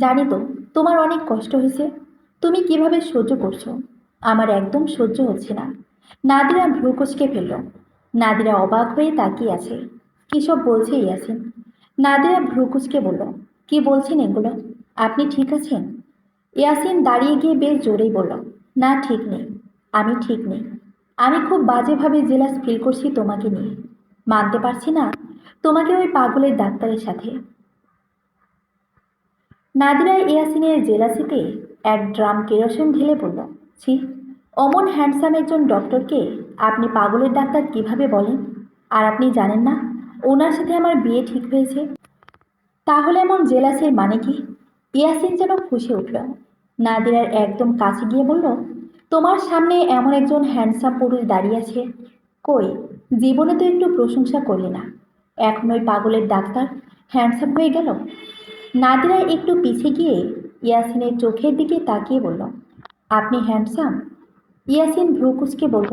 জানি তো তোমার অনেক কষ্ট হয়েছে। তুমি কিভাবে সহ্য করছো? আমার একদম সহ্য হচ্ছে না। নাদিরা ভ্রু কুঁচকে ফেলল। নাদিরা অবাক হয়ে তাকিয়ে আছে। কী সব বলছে ইয়াসিন? নাদিরা ভ্রু কুঁচকে বলল, কি বলছেন এগুলো? আপনি ঠিক আছেন? ইয়াসিন দাঁড়িয়ে গিয়ে বেশ জোরেই বলল, না ঠিক নেই। আমি ঠিক নেই। আমি খুব বাজেভাবে জেলাস ফিল করছি তোমাকে নিয়ে। মানতে পারছি না তোমাকে ওই পাগলের ডাক্তারের সাথে। নাদিরা ইয়াসিনের জেলাসিতে এক ড্রাম কেরোসিন ঢেলে বলল, ছি, অমন হ্যান্ডসাম একজন ডক্টরকে আপনি পাগলের ডাক্তার কিভাবে বলেন? আর আপনি জানেন না ওনার সাথে আমার বিয়ে ঠিক হয়েছে? তাহলে এমন জেলাসির মানে কি? ইয়াসিন যেন ফুঁসে উঠল। নাদিরার একদম কাছে গিয়ে বলল, তোমার সামনে এমন একজন হ্যান্ডসাম পুরুষ দাঁড়িয়ে আছে। কই, জীবনে তো একটু প্রশংসা করলে না, এখন ওই পাগলের ডাক্তার হ্যান্ডসাম হয়ে গেল। নাদিরা একটু পিছে গিয়ে ইয়াসিনের চোখের দিকে তাকিয়ে বলল, আপনি হ্যান্ডসাম? ইয়াসিন ভ্রু কুঁচকে বলল,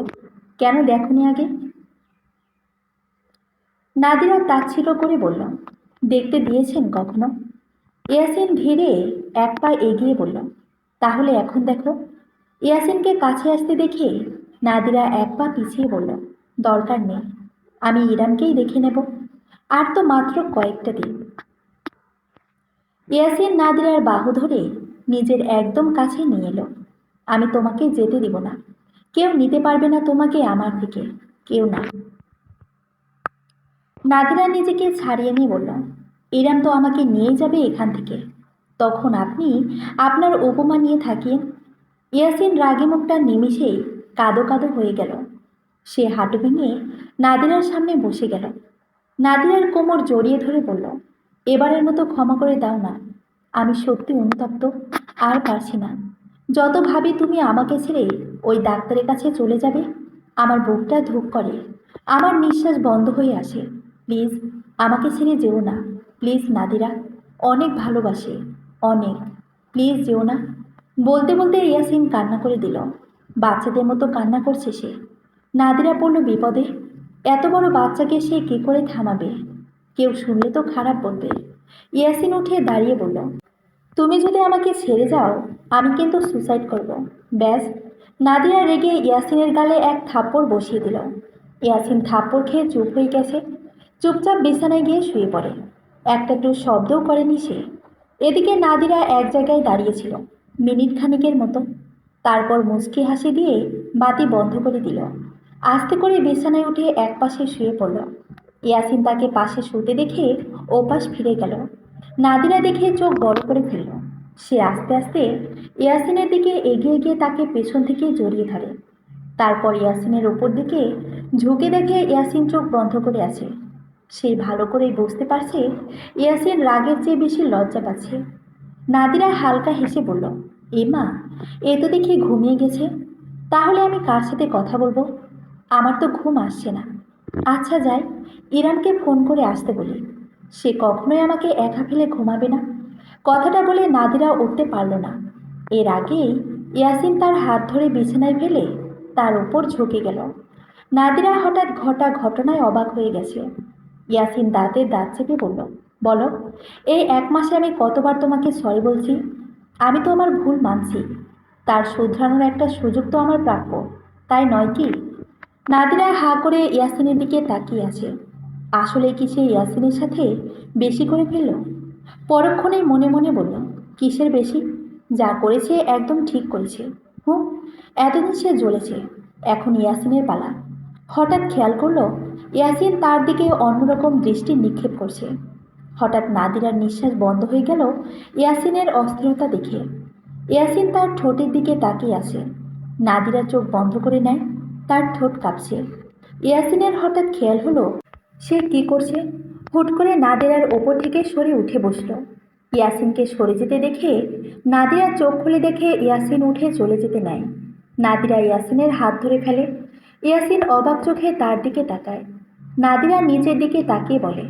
কেন দেখনি আগে? নাদিরা তাচ্ছিল্য করে বলল, দেখতে দিয়েছেন কখনো? ইয়াসিন ধীরে এক পা এগিয়ে বলল, তাহলে এখন দেখো। ইয়াসিনকে কাছে আসতে দেখে নাদিরা এক পা পিছিয়ে বলল, দরকার নেই, আমি ইরানকেই দেখে নেব। আর তো মাত্র কয়েকটা দিন। ইয়াসিন নাদিরার বাহু ধরে নিজের একদম কাছে নিয়ে এলো। আমি তোমাকে যেতে দিব না। কেউ নিতে পারবে না তোমাকে আমার থেকে, কেউ না। নাদিরা নিজেকে ছাড়িয়ে নিয়ে বলল, ইরাম তো আমাকে নিয়ে যাবে এখান থেকে। তখন আপনি আপনার উপমা নিয়ে থাকিয়েন। ইয়াসিন রাগে মুখটা নিমিষেই কাদো কাদো হয়ে গেল। সে হাঁটু ভেঙে নাদিরার সামনে বসে গেল। নাদিরার কোমর জড়িয়ে ধরে বলল, এবারের মতো ক্ষমা করে দাও না। আমি সত্যি অনুতপ্ত, আর পারছি না। যত ভাবি তুমি আমাকে ছেড়ে ওই ডাক্তারের কাছে চলে যাবে, আমার বুকটা ধুক করে, আমার নিঃশ্বাস বন্ধ হয়ে আসে। প্লিজ আমাকে ছেড়ে যেও না। প্লিজ নাদিরা, অনেক ভালোবাসে, অনেক। প্লিজ যেও না। বলতে বলতে ইয়াসিন কান্না করে দিল। বাচ্চাদের মতো কান্না করছে সে। নাদিরা পড়ল বিপদে। এত বড় বাচ্চাকে সে কী করে থামাবে? কেউ শুনলে তো খারাপ বলবে। ইয়াসিন উঠে দাঁড়িয়ে বলল, তুমি যদি আমাকে ছেড়ে যাও আমি কিন্তু সুসাইড করব। ব্যাস। নাদিয়া রেগে ইয়াসিনের গালে এক থাপ্পড় বসিয়ে দিল। ইয়াসিন থাপ্পড় খেয়ে চুপ হয়ে গেছে। চুপচাপ বিছানায় গিয়ে শুয়ে পড়ে। একটা একটু শব্দও করেনি সে। এদিকে নাদিরা এক জায়গায় দাঁড়িয়েছিল মিনিট খানিকের মতো। তারপর মুচকি হাসি দিয়ে বাতি বন্ধ করে দিল। আস্তে করে বিছানায় উঠে এক পাশে শুয়ে পড়ল। ইয়াসিন তাকে পাশে শুতে দেখে ওপাশ ফিরে গেল। নাদিরা দেখে চোখ বড় করে ফেলল। সে আস্তে আস্তে ইয়াসিনের দিকে এগিয়ে গিয়ে তাকে পেছন থেকে জড়িয়ে ধরে। তারপর ইয়াসিনের ওপর দিকে ঝুঁকে দেখে ইয়াসিন চোখ বন্ধ করে আছে। সে ভালো করেই বুঝতে পারছে ইয়াসিন রাগের চেয়ে বেশি লজ্জা পাচ্ছে। নাদিরা হালকা হেসে বলল, এ মা, এ তো দেখি ঘুমিয়ে গেছে। তাহলে আমি কার সাথে কথা বলবো? আমার তো ঘুম আসছে না। আচ্ছা যাই, ইরানকে ফোন করে আসতে বলি। সে কখনোই আমাকে একা ফেলে ঘুমাবে না। কথাটা বলে নাদিরা উঠতে পারল না। এর আগেই ইয়াসিন তার হাত ধরে বিছানায় ফেলে তার উপর ঝুঁকে গেল। নাদিরা হঠাৎ ঘটা ঘটনায় অবাক হয়ে গেছে। ইয়াসিন দাঁতে দাঁত চেপে বলল, বলো, এই 1 মাসে আমি কতবার তোমাকে সরি বলছি? আমি তো আমার ভুল মানছি। তার শুধরানোর একটা সুযোগ তো আমার প্রাপ্য, তাই নয় কি? নাদিরা হাঁ করে ইয়াসিনের দিকে তাকিয়ে আছে। আসলে কি সে ইয়াসিনের সাথে বেশি করে ফেলল? পরক্ষণেই মনে মনে বলল, কিসের বেশি? যা করেছে একদম ঠিক করেছে। হুঁ, এতদিন সে জ্বলেছে, এখন ইয়াসিনের পালা। হঠাৎ খেয়াল করলো ইয়াসিন তার দিকে অন্যরকম দৃষ্টি নিক্ষেপ করছে। হঠাৎ নাদিরার নিঃশ্বাস বন্ধ হয়ে গেল ইয়াসিনের অস্থিরতা দেখে। ইয়াসিন তার ঠোঁটের দিকে তাকিয়ে আছে। নাদিরা চোখ বন্ধ করে নেয়, তার ঠোঁট কাঁপছে। ইয়াসিনের হঠাৎ খেয়াল হলো সে কি করছে। হুট করে নাদিরার ওপর থেকে সরে উঠে বসল। ইয়াসিনকে সরে যেতে দেখে নাদিরা চোখ খুলে দেখে ইয়াসিন উঠে চলে যেতে নেয়। নাদিরা ইয়াসিনের হাত ধরে ফেলে। ইয়াসিন অবাক চোখে তার দিকে তাকায়। নাদিরা নিচের দিকে তাকিয়ে বলে,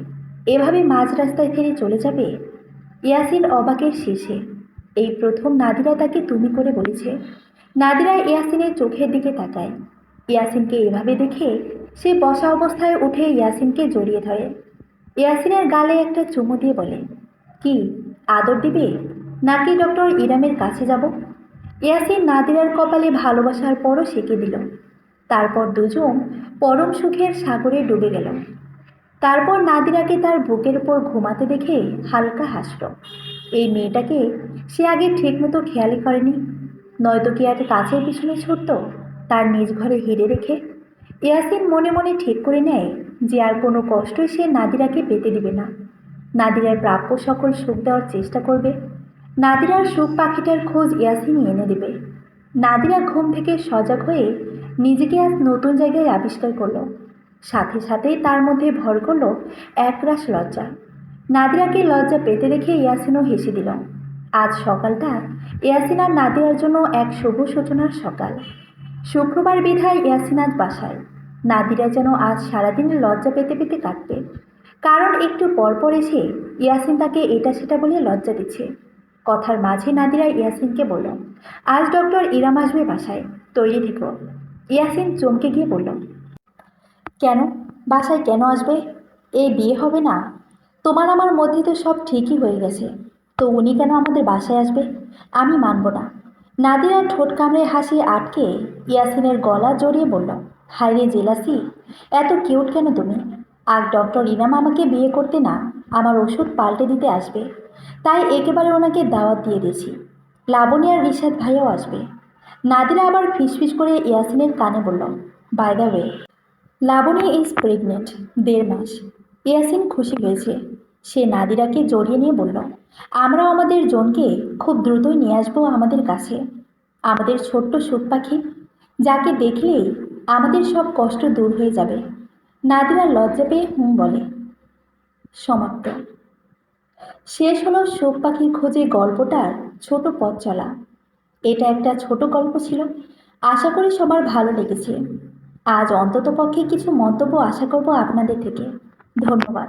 এভাবে মাঝ রাস্তায় ফেলে চলে যাবে? ইয়াসিন অবাকের শেষে। এই প্রথম নাদিরা তাকে তুমি করে বলেছে। নাদিরা ইয়াসিনের চোখের দিকে তাকায়। ইয়াসিনকে এভাবে দেখে সে বসা অবস্থায় উঠে ইয়াসিনকে জড়িয়ে ধরে। ইয়াসিনের গালে একটা চুমু দিয়ে বলে, কি আদর দিবে নাকি ডক্টর ইরামের কাছে যাব? ইয়াসিন নাদিরার কপালে ভালোবাসার পরও সেঁকে দিল। তারপর দুজন পরম সুখের সাগরে ডুবে গেল। তারপর নাদিরাকে তার বুকের উপর ঘুমাতে দেখে হালকা হাসল। এই মেয়েটাকে সে আগে ঠিকমতো খেয়ালই করেনি, নয়তো কি আর কাছের পিছনে ছুটত তার নিজ ঘরে হিরে রেখে। ইয়াসিন মনে মনে ঠিক করে নেয় যে আর কোনো কষ্টই সে নাদিরাকে পেতে দিবে না। নাদিরার প্রাপ্য সকল সুখ দেওয়ার চেষ্টা করবে। নাদিরার সুখ পাখিটার খোঁজ ইয়াসিনই এনে দেবে। নাদিরা ঘুম থেকে সজাগ হয়ে নিজেকে আজ নতুন জায়গায় আবিষ্কার করলো। সাথে সাথেই তার মধ্যে ভর করলো একরাশ লজ্জা। নাদিরাকে লজ্জা পেতে দেখে ইয়াসিনও হেসে দিল। আজ সকালটা ইয়াসিন আর নাদিরার জন্য এক শুভ সূচনার সকাল। শুক্রবার বিধায় ইয়াসিন আজ বাসায়। নাদিরা যেন আজ সারাদিন লজ্জা পেতে পেতে কাটবে। কারণ একটু পরপর এসে ইয়াসিন তাকে এটা সেটা বলে লজ্জা দিচ্ছে। কথার মাঝে নাদিরা ইয়াসিনকে বলল, আজ ডক্টর ইরাম আসবে বাসায়, তৈরি থেকো। ইয়াসিন চমকে গিয়ে বলল, কেন? বাসায় কেন আসবে? এই বিয়ে হবে না? তোমার আমার মধ্যে তো সব ঠিকই হয়ে গেছে, তো উনি কেন আমাদের বাসায় আসবে? আমি মানব না। নাদিরা ঠোঁট কামড়ে হাসি আটকে ইয়াসিনের গলা জড়িয়ে বলল, হায় রে জেলাসি, এত কিউট কেন তুমি? আর ডক্টর ইনাম আমাকে বিয়ে করতে না, আমার ওষুধ পাল্টে দিতে আসবে, তাই একেবারে ওনাকে দাওয়াত দিয়ে দিয়েছি। লাবণী আর রিশাদ ভাইয়াও আসবে। নাদিরা আবার ফিসফিস করে ইয়াসিনের কানে বলল, by the way, Labani is pregnant, 1.5 মাস। ইয়াসিন খুশি হয়েছে। সে নাদিরাকে জড়িয়ে নিয়ে বলল, আমরা আমাদের জনকে খুব দ্রুতই নিয়ে আসবো আমাদের কাছে। আমাদের ছোট্ট সুখ পাখি, যাকে দেখলেই আমাদের সব কষ্ট দূর হয়ে যাবে। নাদিরা লজ্জা পেয়ে হুম বলে। সমাপ্ত। শেষ হলো সুখ পাখির খোঁজে গল্পটার ছোট পথ চলা। এটা একটা ছোট গল্প ছিল। আশা করি সবার ভালো লেগেছে। আজ অন্ততপক্ষে কিছু মন্তব্য আশা করব আপনাদের থেকে। ধন্যবাদ।